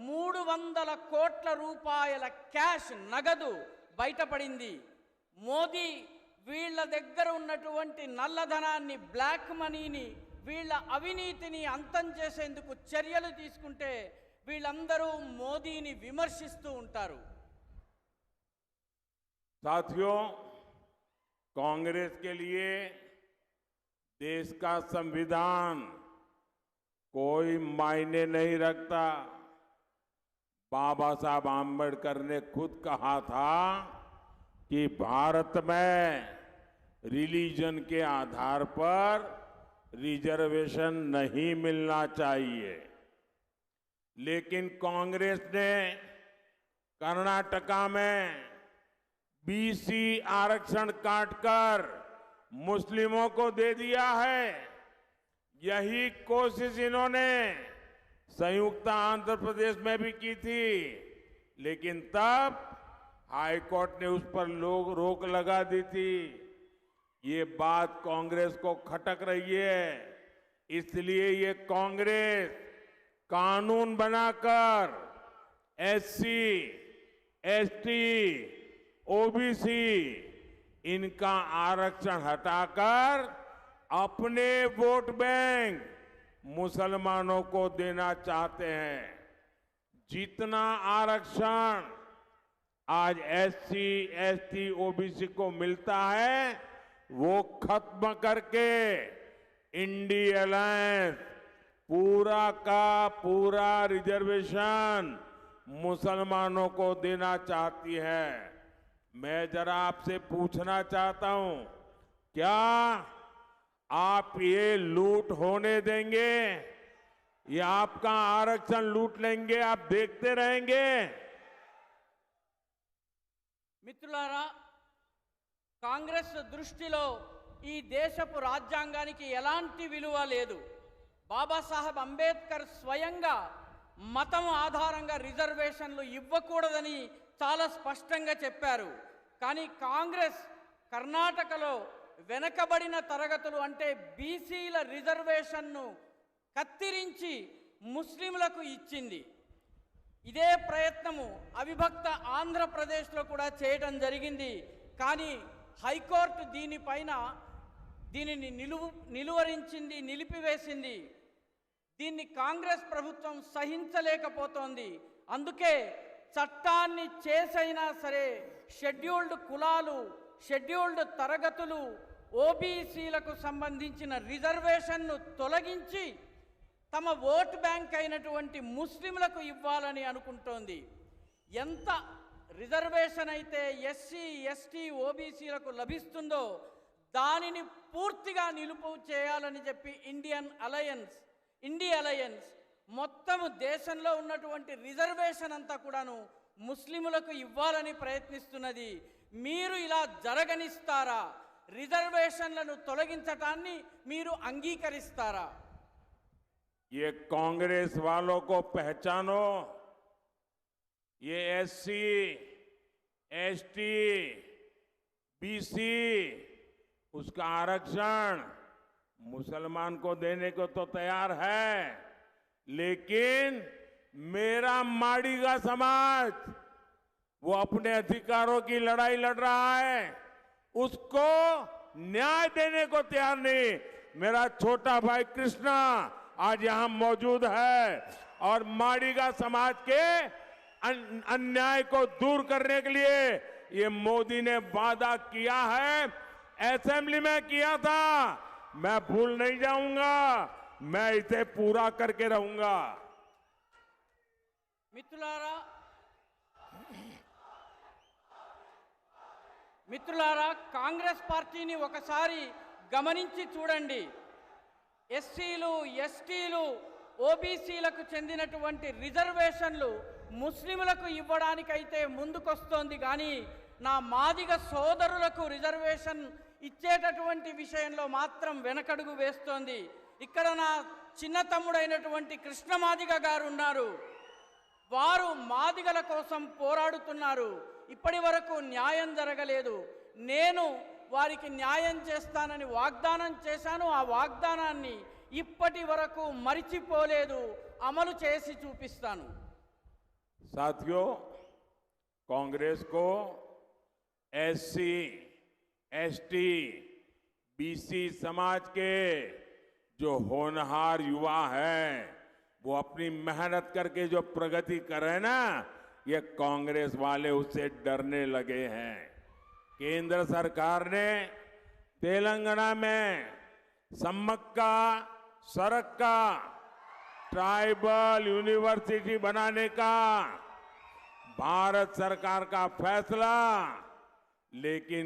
300 కోట్ల రూపాయల క్యాష్ నగదు బయటపడింది. మోదీ వీళ్ళ దగ్గర ఉన్నటువంటి నల్లధనాన్ని, బ్లాక్ మనీని, వీళ్ళ అవినీతిని అంతం చేసేందుకు చర్యలు తీసుకుంటే వీళ్ళందరూ మోదీని విమర్శిస్తూ ఉంటారు. साथियों, कांग्रेस के लिए देश का संविधान कोई मायने नहीं रखता। बाबा साहब आंबेडकर ने खुद कहा था कि भारत में रिलीजन के आधार पर रिजर्वेशन नहीं मिलना चाहिए। लेकिन कांग्रेस ने कर्नाटका में बीसी आरक्षण काटकर मुस्लिमों को दे दिया है। यही कोशिश इन्होंने संयुक्त आंध्र प्रदेश में भी की थी, लेकिन तब हाई कोर्ट ने उस पर रोक लगा दी थी। ये बात कांग्रेस को खटक रही है, इसलिए ये कांग्रेस कानून बनाकर एससी, एसटी, ओबीसी इनका आरक्षण हटाकर अपने वोट बैंक मुसलमानों को देना चाहते हैं। जितना आरक्षण आज एससी, एसटी, ओबीसी को मिलता है, वो खत्म करके इंडी अलायंस पूरा का पूरा रिजर्वेशन मुसलमानों को देना चाहती है। मैं जरा आपसे पूछना चाहता हूं, क्या आप ये लूट होने देंगे? ये आपका आरक्षण लूट लेंगे, आप देखते रहेंगे? మిత్రులారా, కాంగ్రెస్ దృష్టిలో ఈ దేశపు రాజ్యాంగానికి ఎలాంటి విలువ లేదు. బాబాసాహెబ్ అంబేద్కర్ స్వయంగా మతం ఆధారంగా రిజర్వేషన్లు ఇవ్వకూడదని చాలా స్పష్టంగా చెప్పారు. కానీ కాంగ్రెస్ కర్ణాటకలో వెనకబడిన తరగతులు అంటే బీసీల రిజర్వేషన్ను కత్తిరించి ముస్లింలకు ఇచ్చింది. ఇదే ప్రయత్నము అవిభక్త ఆంధ్రప్రదేశ్లో కూడా చేయడం జరిగింది. కానీ హైకోర్టు దీనిని నిలువరించింది, నిలిపివేసింది. దీన్ని కాంగ్రెస్ ప్రభుత్వం సహించలేకపోతోంది. అందుకే చట్టాన్ని చేసైనా సరే షెడ్యూల్డ్ కులాలు, షెడ్యూల్డ్ తరగతులు, ఓబీసీలకు సంబంధించిన రిజర్వేషన్ను తొలగించి తమ ఓట్ బ్యాంక్ అయినటువంటి ముస్లింలకు ఇవ్వాలని అనుకుంటోంది. ఎంత రిజర్వేషన్ అయితే ఎస్సీ, ఎస్టీ, ఓబీసీలకు లభిస్తుందో దానిని పూర్తిగా నిలుపు చేయాలని చెప్పి ఇండి అలయన్స్ మొత్తము దేశంలో ఉన్నటువంటి రిజర్వేషన్ అంతా కూడాను ముస్లిములకు ఇవ్వాలని ప్రయత్నిస్తున్నది. మీరు ఇలా జరగనిస్తారా? రిజర్వేషన్లను తొలగించటాన్ని మీరు అంగీకరిస్తారా? ये कांग्रेस वालों को पहचानो। ये एससी, एसटी, बीसी उसका आरक्षण मुसलमान को देने को तो तैयार है, लेकिन मेरा माड़ीगा समाज वो अपने अधिकारों की लड़ाई लड़ रहा है, उसको न्याय देने को तैयार नहीं। मेरा छोटा भाई कृष्णा आज यहां मौजूद है और माड़ीगा समाज के अन्याय को दूर करने के लिए ये मोदी ने वादा किया है, असेंबली में किया था। मैं भूल नहीं जाऊंगा, मैं इसे पूरा करके रहूंगा। మిత్రులారా, కాంగ్రెస్ పార్టీని ఒకసారి గమనించి చూడండి. ఎస్సీలు, ఎస్టీలు, ఓబీసీలకు చెందినటువంటి రిజర్వేషన్లు ముస్లింలకు ఇవ్వడానికైతే ముందుకొస్తోంది, కానీ నా మాదిగ సోదరులకు రిజర్వేషన్ ఇచ్చేటటువంటి విషయంలో మాత్రం వెనకడుగు వేస్తోంది. ఇక్కడ నా చిన్న తమ్ముడైనటువంటి కృష్ణ మాదిగ గారు ఉన్నారు. వారు మాదిగల కోసం పోరాడుతున్నారు. ఇప్పటి వరకు న్యాయం జరగలేదు. నేను వారికి న్యాయం చేస్తానని వాగ్దానం చేశాను. ఆ వాగ్దానాన్ని ఇప్పటి వరకు మరిచిపోలేదు, అమలు చేసి చూపిస్తాను. साथियों, कांग्रेस को एससी, एसटी, बीसी समाज के जो होनहार युवा हैं, वो अपनी मेहनत करके जो प्रगति कर रहे हैं ना, ये कांग्रेस वाले उससे डरने लगे हैं। केंद्र सरकार ने तेलंगाना में सम्मक्का सरक्का ट्राइबल यूनिवर्सिटी बनाने का भारत सरकार का फैसला, लेकिन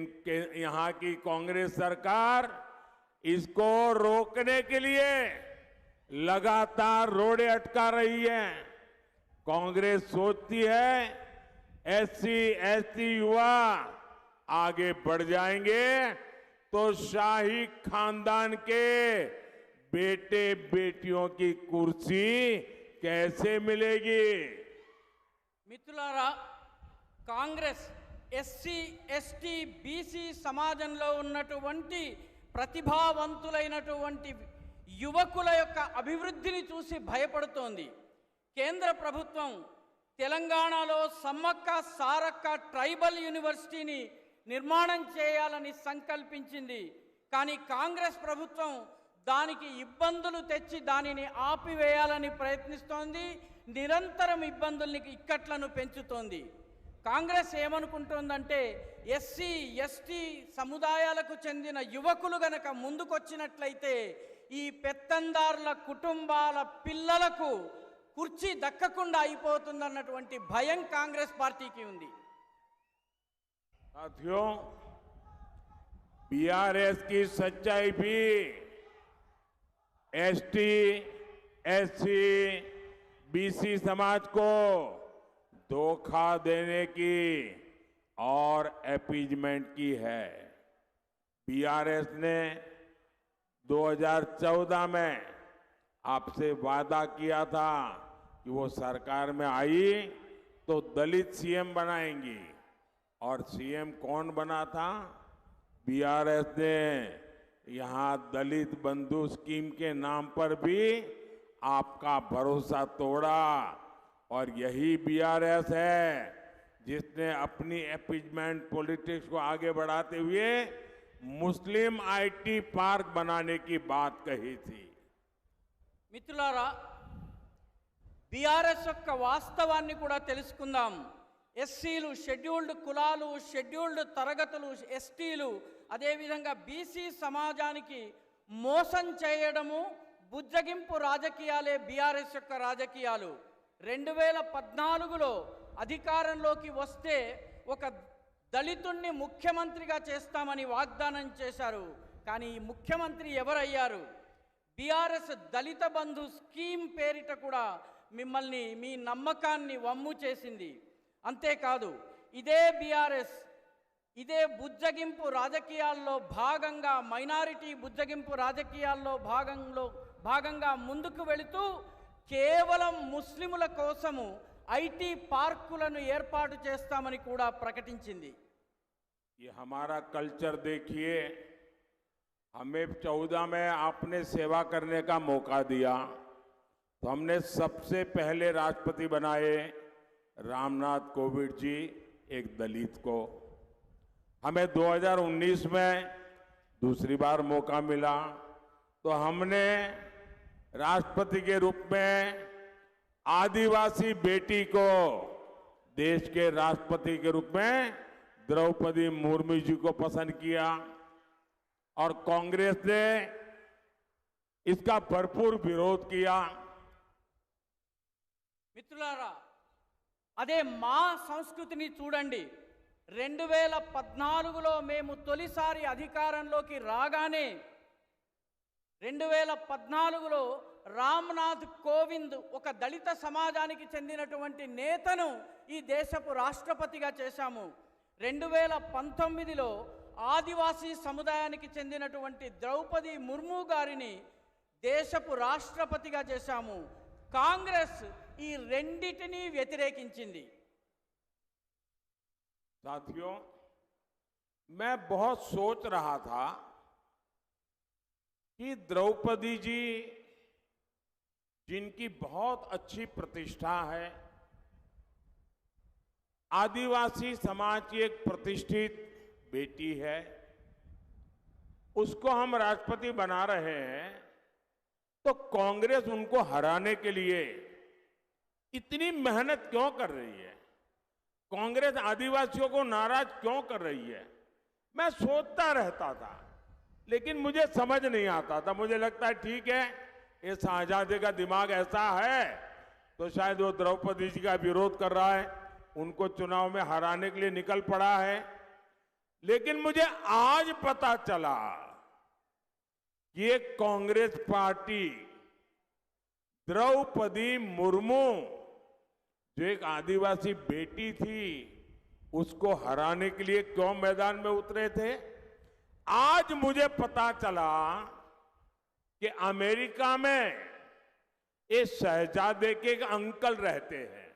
यहाँ की कांग्रेस सरकार इसको रोकने के लिए लगातार रोड़े अटका रही है। कांग्रेस सोचती है एससी, एसटी युवा आगे बढ़ जाएंगे तो शाही खानदान के बेटे बेटियों की कुर्सी कैसे मिलेगी? మిత్రులారా, కాంగ్రెస్ ఎస్సీ, ఎస్టీ, బీసీ సమాజంలో ఉన్నటువంటి ప్రతిభావంతులైనటువంటి యువకుల యొక్క అభివృద్ధిని చూసి భయపడుతోంది. కేంద్ర ప్రభుత్వం తెలంగాణలో సమ్మక్క సారక్క ట్రైబల్ యూనివర్సిటీని నిర్మాణం చేయాలని సంకల్పించింది. కానీ కాంగ్రెస్ ప్రభుత్వం దానికి ఇబ్బందులు తెచ్చి దానిని ఆపివేయాలని ప్రయత్నిస్తోంది. నిరంతరం ఇబ్బందుల్ని ఇక్కట్లను పెంచుతోంది. కాంగ్రెస్ ఏమనుకుంటుందంటే ఎస్సీ ఎస్టీ సముదాయాలకు చెందిన యువకులు గనక ముందుకొచ్చినట్లయితే ఈ పెత్తందారుల కుటుంబాల పిల్లలకు కుర్చీ దక్కకుండా అయిపోతుందన్నటువంటి భయం కాంగ్రెస్ పార్టీకి ఉంది. साथियों, बीआरएस की सच्चाई भी एसटी, एससी, बीसी समाज को धोखा देने की और अपीजमेंट की है। बीआरएस ने 2014 में आपसे वादा किया था कि वो सरकार में आई तो दलित सीएम बनाएंगी, और सीएम कौन बना था? बीआरएस ने यहां दलित बंधु स्कीम के नाम पर भी आपका भरोसा तोड़ा, और यही बीआरएस है जिसने अपनी अपीजमेंट पॉलिटिक्स को आगे बढ़ाते हुए मुस्लिम आईटी पार्क बनाने की बात कही थी। మిత్రులారా, బీఆర్ఎస్ యొక్క వాస్తవాన్ని కూడా తెలుసుకుందాం. ఎస్సీలు, షెడ్యూల్డ్ కులాలు, షెడ్యూల్డ్ తరగతులు, ఎస్టీలు, అదేవిధంగా బీసీ సమాజానికి మోసం చేయడము, బుజ్జగింపు రాజకీయాలే బీఆర్ఎస్ యొక్క రాజకీయాలు. 2014లో అధికారంలోకి వస్తే ఒక దళితుణ్ణి ముఖ్యమంత్రిగా చేస్తామని వాగ్దానం చేశారు. కానీ ఈ ముఖ్యమంత్రి ఎవరయ్యారు? బీఆర్ఎస్ దళిత బంధు స్కీమ్ పేరిట కూడా మిమ్మల్ని, మీ నమ్మకాన్ని వమ్ము చేసింది. అంతేకాదు, ఇదే బీఆర్ఎస్ ఇదే బుజ్జగింపు రాజకీయాల్లో భాగంగా, మైనారిటీ బుజ్జగింపు రాజకీయాల్లో భాగంగా ముందుకు వెళుతూ కేవలం ముస్లిముల కోసము ఐటీ పార్కులను ఏర్పాటు చేస్తామని కూడా ప్రకటించింది. ये हमारा कल्चर देखिए, हमें 14 में आपने सेवा करने का मौका दिया तो हमने सबसे पहले राष्ट्रपति बनाए रामनाथ कोविंद जी, एक दलित को। हमें 2019 में दूसरी बार मौका मिला तो हमने राष्ट्रपति के रूप में आदिवासी बेटी को देश के राष्ट्रपति के रूप में द्रौपदी मुर्मू जी को पसंद किया, और कांग्रेस ने इसका भरपूर विरोध किया। మిత్రులారా, అదే మా సంస్కృతిని చూడండి. 2014లో మేము తొలిసారి అధికారంలోకి రాగానే 2014లో రామ్నాథ్ కోవింద్ ఒక దళిత సమాజానికి చెందినటువంటి నేతను ఈ దేశపు రాష్ట్రపతిగా చేశాము. 2019లో ఆదివాసీ సముదాయానికి చెందినటువంటి ద్రౌపది ముర్ము గారిని దేశపు రాష్ట్రపతిగా చేశాము. కాంగ్రెస్ ఈ రెండిటిని వ్యతిరేకించింది. साथियों, मैं बहुत सोच रहा था कि द्रौपदी जी, जिनकी बहुत अच्छी प्रतिष्ठा है, आदिवासी समाज की एक प्रतिष्ठित बेटी है, उसको हम राष्ट्रपति बना रहे हैं, तो कांग्रेस उनको हराने के लिए इतनी मेहनत क्यों कर रही है? कांग्रेस आदिवासियों को नाराज क्यों कर रही है? मैं सोचता रहता था, लेकिन मुझे समझ नहीं आता था। मुझे लगता है ठीक है, ये शाहजादे का दिमाग ऐसा है तो शायद वो द्रौपदी जी का विरोध कर रहा है, उनको चुनाव में हराने के लिए निकल पड़ा है। लेकिन मुझे आज पता चला कि ये कांग्रेस पार्टी द्रौपदी मुर्मू, जो एक आदिवासी बेटी थी, उसको हराने के लिए क्यों मैदान में उतरे थे। आज मुझे पता चला कि अमेरिका में ये शहजादे के एक अंकल रहते हैं।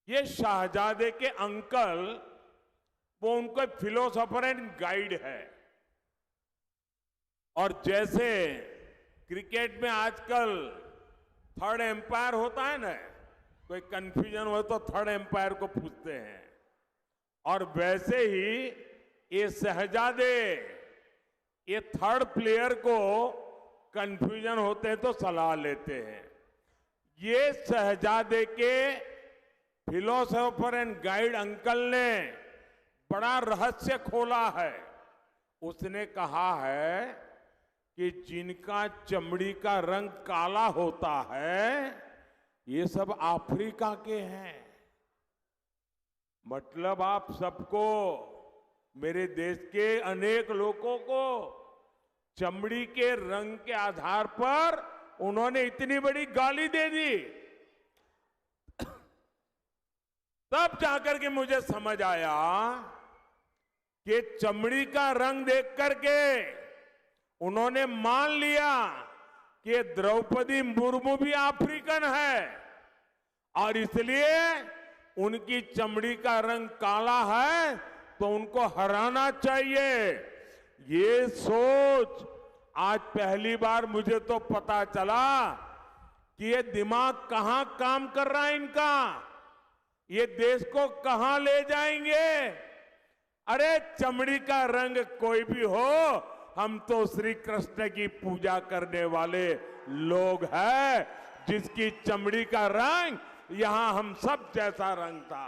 ये शहजादे के अंकल, वो उनको फिलोसोफर एंड गाइड है। और जैसे क्रिकेट में आजकल थर्ड एम्पायर होता है ना, कोई कंफ्यूजन हो तो थर्ड एम्पायर को पूछते हैं, और वैसे ही ये शहजादे, ये थर्ड प्लेयर को कंफ्यूजन होते हैं तो सलाह लेते हैं। ये शहजादे के फिलोसोफर एंड गाइड अंकल ने बड़ा रहस्य खोला है। उसने कहा है कि जिनका चमड़ी का रंग काला होता है ये सब अफ्रीका के हैं। मतलब आप सबको, मेरे देश के अनेक लोगों को चमड़ी के रंग के आधार पर उन्होंने इतनी बड़ी गाली दे दी। तब जाकर के मुझे समझ आया कि चमड़ी का रंग देख करके उन्होंने मान लिया कि द्रौपदी मुर्मू भी अफ्रीकन है और इसलिए उनकी चमड़ी का रंग काला है तो उनको हराना चाहिए। ये सोच आज पहली बार मुझे तो पता चला कि ये दिमाग कहां काम कर रहा है इनका, ये देश को कहां ले जाएंगे। अरे चमड़ी का रंग कोई भी हो, हम तो श्री कृष्ण की पूजा करने वाले लोग हैं, जिसकी चमड़ी का रंग यहां हम सब जैसा रंग था।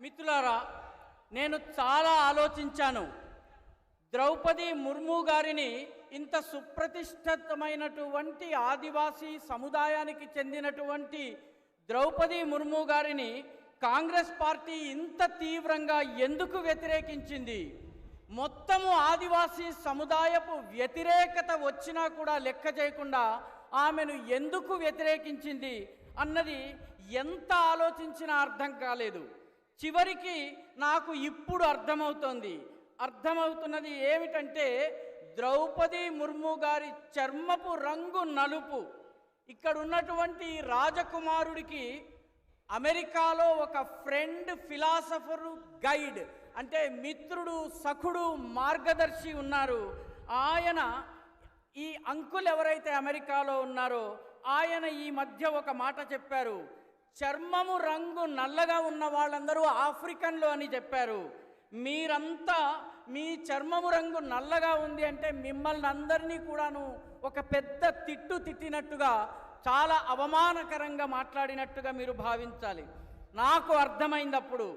మిత్రులారా, నేను చాలా ఆలోచించాను. ద్రౌపది ముర్ము గారిని ఇంత సుప్రతిష్ఠితమైనటువంటి ఆదివాసీ సముదాయానికి చెందినటువంటి ద్రౌపది ముర్ము గారిని కాంగ్రెస్ పార్టీ ఇంత తీవ్రంగా ఎందుకు వ్యతిరేకించింది? మొత్తము ఆదివాసీ సముదాయపు వ్యతిరేకత వచ్చినా కూడా లెక్క చేయకుండా ఆమెను ఎందుకు వ్యతిరేకించింది అన్నది ఎంత ఆలోచించినా అర్థం కాలేదు. చివరికి నాకు ఇప్పుడు అర్థమవుతున్నది ఏమిటంటే, ద్రౌపది ముర్ము గారి చర్మపు రంగు నలుపు. ఇక్కడ ఉన్నటువంటి రాజకుమారుడికి అమెరికాలో ఒక ఫ్రెండ్, ఫిలాసఫరు, గైడ్ అంటే మిత్రుడు, సఖుడు, మార్గదర్శి ఉన్నారు. ఆయన ఈ అంకుల్ ఎవరైతే అమెరికాలో ఉన్నారో ఆయన ఈ మధ్య ఒక మాట చెప్పారు. చర్మము రంగు నల్లగా ఉన్న వాళ్ళందరూ ఆఫ్రికన్లు అని చెప్పారు. మీరంతా మీ చర్మము రంగు నల్లగా ఉంది అంటే మిమ్మల్ని అందరినీ కూడాను ఒక పెద్ద తిట్టినట్టుగా, చాలా అవమానకరంగా మాట్లాడినట్టుగా మీరు భావించాలి. నాకు అర్థమైందప్పుడు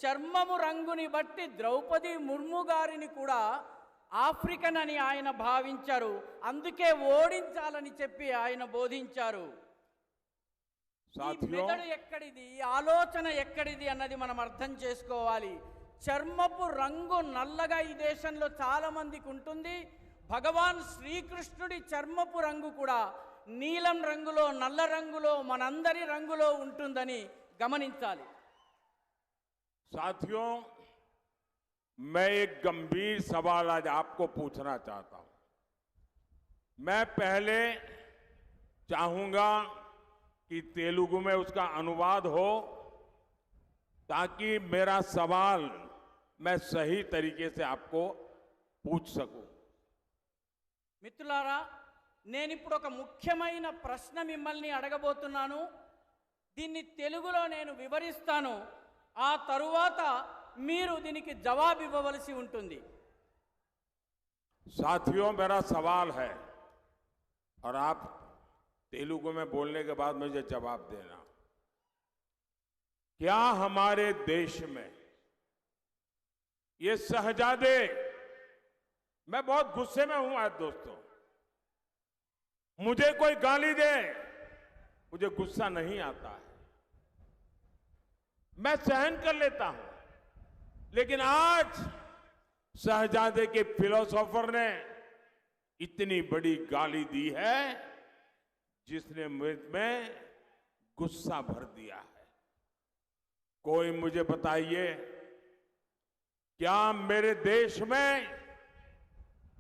చర్మము రంగుని బట్టి ద్రౌపది ముర్ము గారిని కూడా ఆఫ్రికన్ అని ఆయన భావించారు. అందుకే ఓడించాలని చెప్పి ఆయన బోధించారు. మెదడు ఎక్కడిది, ఆలోచన ఎక్కడిది అన్నది మనం అర్థం చేసుకోవాలి. చర్మపు రంగు నల్లగా ఈ దేశంలో చాలా మందికి ఉంటుంది. భగవాన్ శ్రీకృష్ణుడి చర్మపు రంగు కూడా నీలం రంగులో, నల్ల రంగులో, మనందరి రంగులో ఉంటుందని గమనించాలి. साथियों, मैं एक गंभीर सवाल आज आपको पूछना चाहता हूं. मैं पहले चाहूंगा कि तेलुगु में उसका अनुवाद हो ताकि मेरा सवाल मैं सही तरीके से आपको पूछ सकूं. మిత్రులారా, నేను ఇప్పుడు ఒక ముఖ్యమైన ప్రశ్న మిమ్మల్ని అడగబోతున్నాను. దీన్ని తెలుగులో నేను వివరిస్తాను. ఆ తరువాత మీరు దీనికి జవాబు ఇవ్వవలసి ఉంటుంది. साथियों, मेरा सवाल है और आप तेलुगु में बोलने के बाद मुझे जवाब देना. क्या हमारे देश में ये शहजादे, मैं बहुत गुस्से में हूं आज दोस्तों, मुझे कोई गाली दे मुझे गुस्सा नहीं आता है, मैं सहन कर लेता हूं, लेकिन आज शहजादे के फिलोसोफर ने इतनी बड़ी गाली दी है जिसने में गुस्सा भर दिया है. कोई मुझे बताइए, क्या मेरे देश में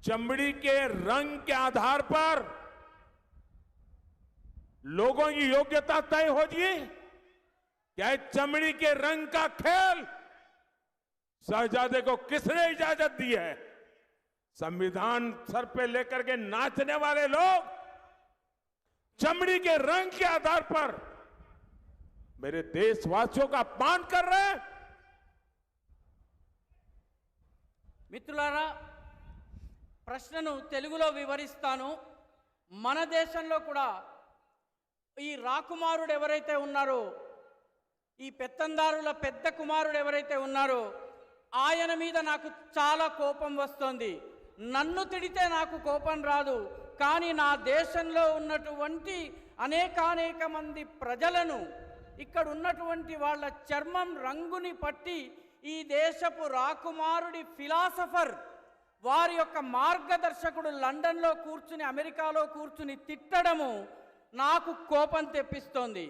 चमड़ी के रंग के आधार पर लोगों की योग्यता तय होगी? क्या चमड़ी के रंग का खेल शहजादे को किसने इजाजत दी है? संविधान सर पे लेकर के नाचने वाले लोग चमड़ी के रंग के आधार पर मेरे देशवासियों का अपमान कर रहे हैं. మిత్రులారా, ప్రశ్నను తెలుగులో వివరిస్తాను. మన దేశంలో కూడా ఈ రాకుమారుడు ఎవరైతే ఉన్నారో ఈ పెత్తందారుల పెద్ద కుమారుడు ఎవరైతే ఉన్నారో ఆయన మీద నాకు చాలా కోపం వస్తుంది. నన్ను తిడితే నాకు కోపం రాదు, కానీ నా దేశంలో ఉన్నటువంటి అనేక మంది ప్రజలను, ఇక్కడ ఉన్నటువంటి వాళ్ళ చర్మం రంగుని పట్టి ఈ దేశపు రాకుమారుడి ఫిలాసఫర్ వారి యొక్క మార్గదర్శకుడు లండన్లో కూర్చుని అమెరికాలో కూర్చుని తిట్టడము నాకు కోపం తెప్పిస్తోంది.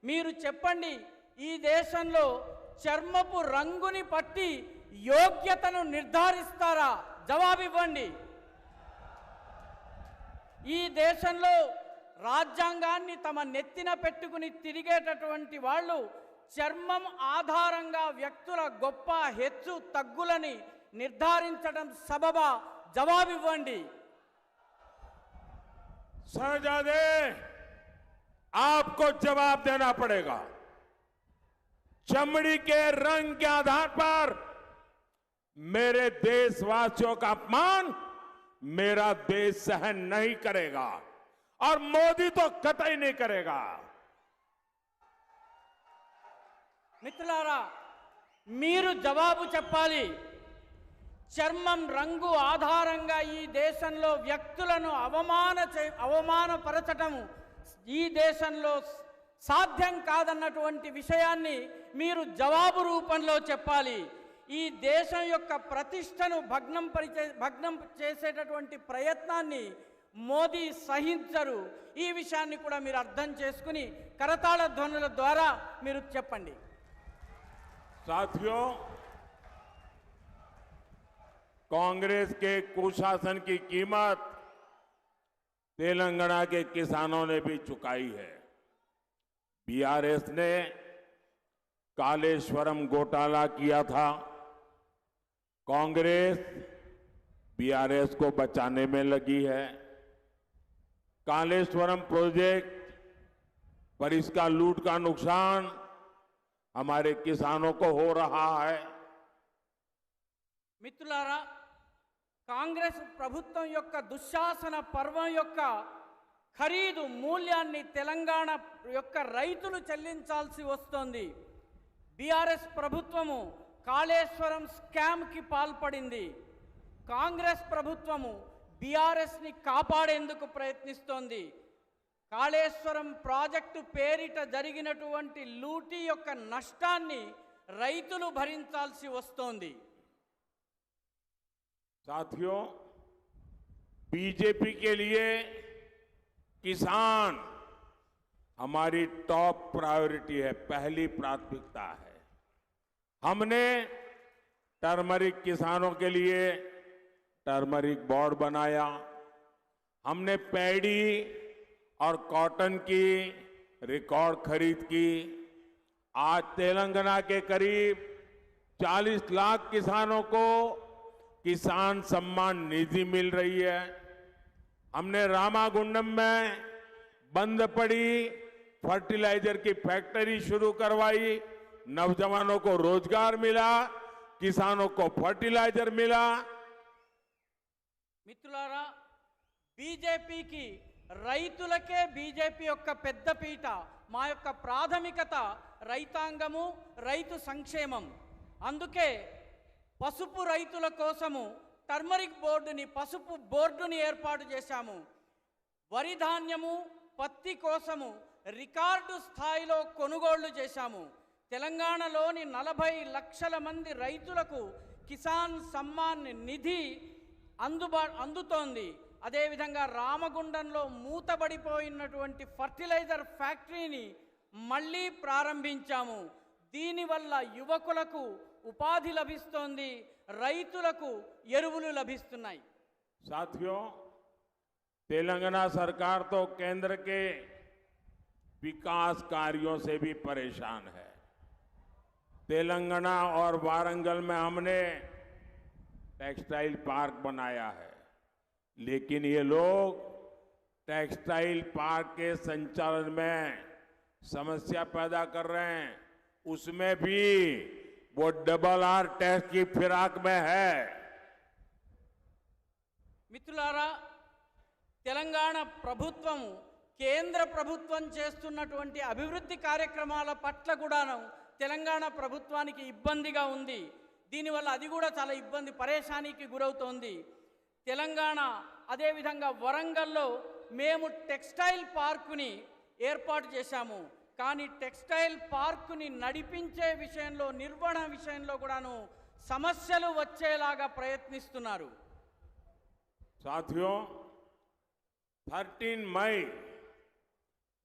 మీరు చెప్పండి, ఈ దేశంలో చర్మపు రంగుని పట్టి యోగ్యతను నిర్ధారిస్తారా? జవాబివ్వండి. ఈ దేశంలో రాజ్యాంగాన్ని తమ నెత్తిన పెట్టుకుని తిరిగేటటువంటి వాళ్ళు చర్మం ఆధారంగా వ్యక్తుల గొప్ప హెచ్చు తగ్గులని నిర్ధారించడం సబబా? జవాబివ్వండి. शहजादे, आपको जवाब देना पड़ेगा। चमड़ी के रंग के आधार पर मेरे देशवासियों का अपमान मेरा देश सहन नहीं करेगा और मोदी तो कतई नहीं करेगा। మిత్రులారా, మీరు జవాబు చెప్పాలి. చర్మం రంగు ఆధారంగా ఈ దేశంలో వ్యక్తులను అవమానపరచటము ఈ దేశంలో సాధ్యం కాదన్నటువంటి విషయాన్ని మీరు జవాబు రూపంలో చెప్పాలి. ఈ దేశం యొక్క ప్రతిష్టను భగ్నం చేసేటటువంటి ప్రయత్నాన్ని మోదీ సహించరు. ఈ విషయాన్ని కూడా మీరు అర్థం చేసుకుని కరతాళ ధ్వనుల ద్వారా మీరు చెప్పండి. साथियों, कांग्रेस के कुशासन की कीमत तेलंगाना के किसानों ने भी चुकाई है। बीआरएस ने कालेश्वरम घोटाला किया था। कांग्रेस बीआरएस को बचाने में लगी है। कालेश्वरम प्रोजेक्ट पर इसका लूट का नुकसान हमारे किसानों को हो रहा है। మిత్రులారా, కాంగ్రెస్ ప్రభుత్వం యొక్క దుశ్శాసన పర్వం యొక్క ఖరీదు మూల్యాన్ని తెలంగాణ యొక్క రైతులు చెల్లించాల్సి వస్తోంది. బీఆర్ఎస్ ప్రభుత్వము కాళేశ్వరం స్కామ్కి పాల్పడింది. కాంగ్రెస్ ప్రభుత్వము బీఆర్ఎస్ని కాపాడేందుకు ప్రయత్నిస్తోంది. కాళేశ్వరం ప్రాజెక్టు పేరిట జరిగినటువంటి లూటీ యొక్క నష్టాన్ని రైతులు భరించాల్సి వస్తోంది. साथियों, बीजेपी के लिए किसान हमारी टॉप प्रायोरिटी है, पहली प्राथमिकता है। हमने टर्मरिक किसानों के लिए टर्मरिक बोर्ड बनाया। हमने पैडी और कॉटन की रिकॉर्ड खरीद की। आज तेलंगाना के करीब 40 लाख किसानों को किसान सम्मान निधि मिल रही है। हमने रामागुंडम में बंद पड़ी फर्टिलाइजर की फैक्ट्री शुरू करवाई। नौजवानों को रोजगार मिला, किसानों को फर्टिलाइजर मिला। మిత్రులారా, బీజేపీకి రైతులకే బీజేపీ యొక్క పెద్దపీట. మా యొక్క ప్రాథమికత రైతాంగము, రైతు సంక్షేమం. అందుకే పసుపు రైతుల కోసము టర్మరిక్ బోర్డుని, పసుపు బోర్డుని ఏర్పాటు చేశాము. వరి ధాన్యము, పత్తి కోసము రికార్డు స్థాయిలో కొనుగోళ్లు చేశాము. తెలంగాణలోని 40 లక్షల మంది రైతులకు కిసాన్ సమ్మాన్ నిధి అందుతోంది. అదేవిధంగా రామగుండంలో మూతబడిపోయినటువంటి ఫర్టిలైజర్ ఫ్యాక్టరీని మళ్ళీ ప్రారంభించాము. దీనివల్ల యువకులకు ఉపాధి లభిస్తోంది, రైతులకు ఎరువులు లభిస్తున్నాయి. साथियों, तेलंगाना सरकार तो केंद्र के विकास कार्यों से भी परेशान है। तेलंगाना और वारंगल में हमने टेक्सटाइल पार्क बनाया है, लेकिन ये लोग टेक्सटाइल पार्क के संचालन में समस्या पैदा कर रहे हैं। उसमें भी वो RRR टैक्स की फिराक में है। మిత్రులారా, తెలంగాణ ప్రభుత్వం కేంద్ర ప్రభుత్వం చేస్తున్నటువంటి అభివృద్ధి కార్యక్రమాల పట్ల కూడాను తెలంగాణ ప్రభుత్వానికి ఇబ్బందిగా ఉంది. దీనివల్ల అది కూడా చాలా ఇబ్బంది పరేషానికి గురవుతోంది. తెలంగాణ అదేవిధంగా వరంగల్లో మేము టెక్స్టైల్ పార్కుని ఏర్పాటు చేశాము. కానీ టెక్స్టైల్ పార్కుని నడిపించే విషయంలో, నిర్వహణ విషయంలో కూడాను సమస్యలు వచ్చేలాగా ప్రయత్నిస్తున్నారు. साथियों,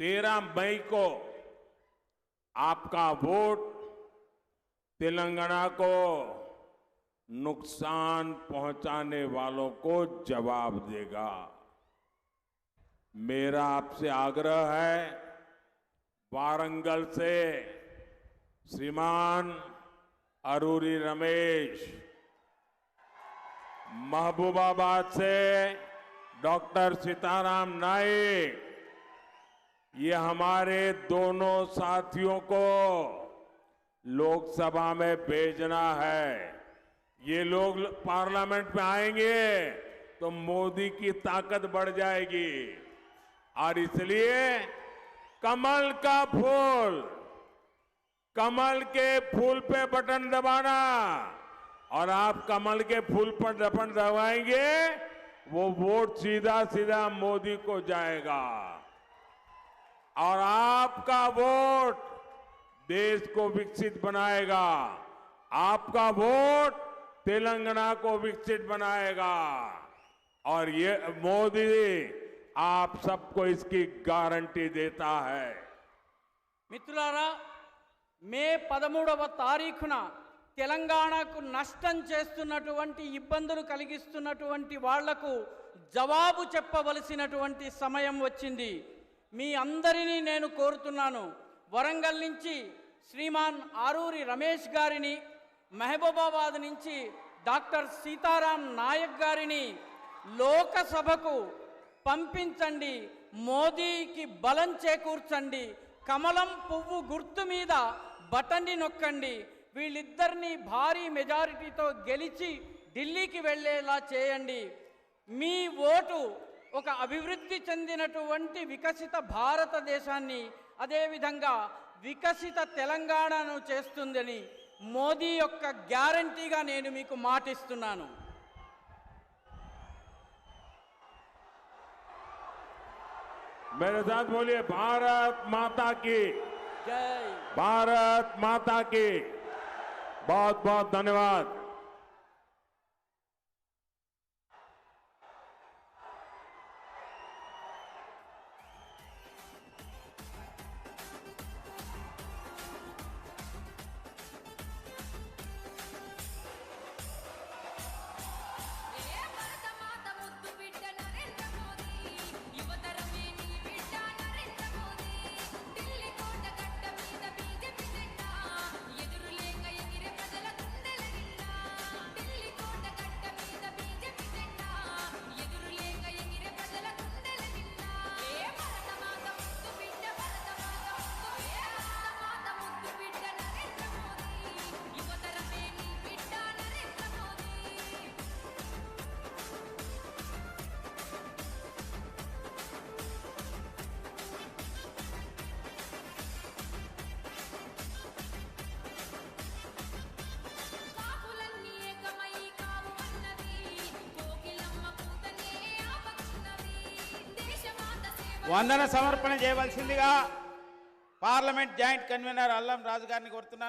13 मई को आपका वोट तेलंगाना को नुकसान पहुंचाने वालों को जवाब देगा। मेरा आपसे आग्रह है, वारंगल से श्रीमान अरूरी रमेश, महबूबाबाद से डॉक्टर सीताराम नाइक, ये हमारे दोनों साथियों को लोकसभा में भेजना है। ये लोग पार्लियामेंट में आएंगे तो मोदी की ताकत बढ़ जाएगी। और इसलिए कमल का फूल, कमल के फूल पे बटन दबाना, और आप कमल के फूल पर बटन दबाएंगे, वो वोट सीधा सीधा मोदी को जाएगा। और आपका वोट देश को विकसित बनाएगा, आपका वोट तेलंगाना को विकसित बनाएगा। और ये मोदी आप सबको इसकी गारंटी देता है। మిత్రులారా, మే 13వ తారీఖున తెలంగాణకు నష్టం చేస్తున్నటువంటి, ఇబ్బందులు కలిగిస్తున్నటువంటి వాళ్లకు జవాబు చెప్పవలసినటువంటి సమయం వచ్చింది. మీ అందరినీ నేను కోరుతున్నాను, వరంగల్ నుంచి శ్రీమాన్ ఆరూరి రమేష్ గారిని, మహబూబాబాద్ నుంచి డాక్టర్ సీతారాం నాయక్ గారిని లోకసభకు పంపించండి. మోదీకి బలం చేకూర్చండి. కమలం పువ్వు గుర్తు మీద బటన్ని నొక్కండి. వీళ్ళిద్దరినీ భారీ మెజారిటీతో గెలిచి ఢిల్లీకి వెళ్ళేలా చేయండి. మీ ఓటు ఒక అభివృద్ధి చెందినటువంటి వికసిత భారతదేశాన్ని, అదేవిధంగా వికసిత తెలంగాణను చేస్తుందని మోదీ యొక్క గ్యారంటీగా నేను మీకు మాటిస్తున్నాను. मेरे साथ बोलिए, भारत माता की జై. भारत माता की। बहुत बहुत धन्यवाद। వందన సమర్పణ చేయవలసిందిగా పార్లమెంట్ జాయింట్ కన్వీనర్ అల్లం రాజు గారిని కోరుతున్నారు.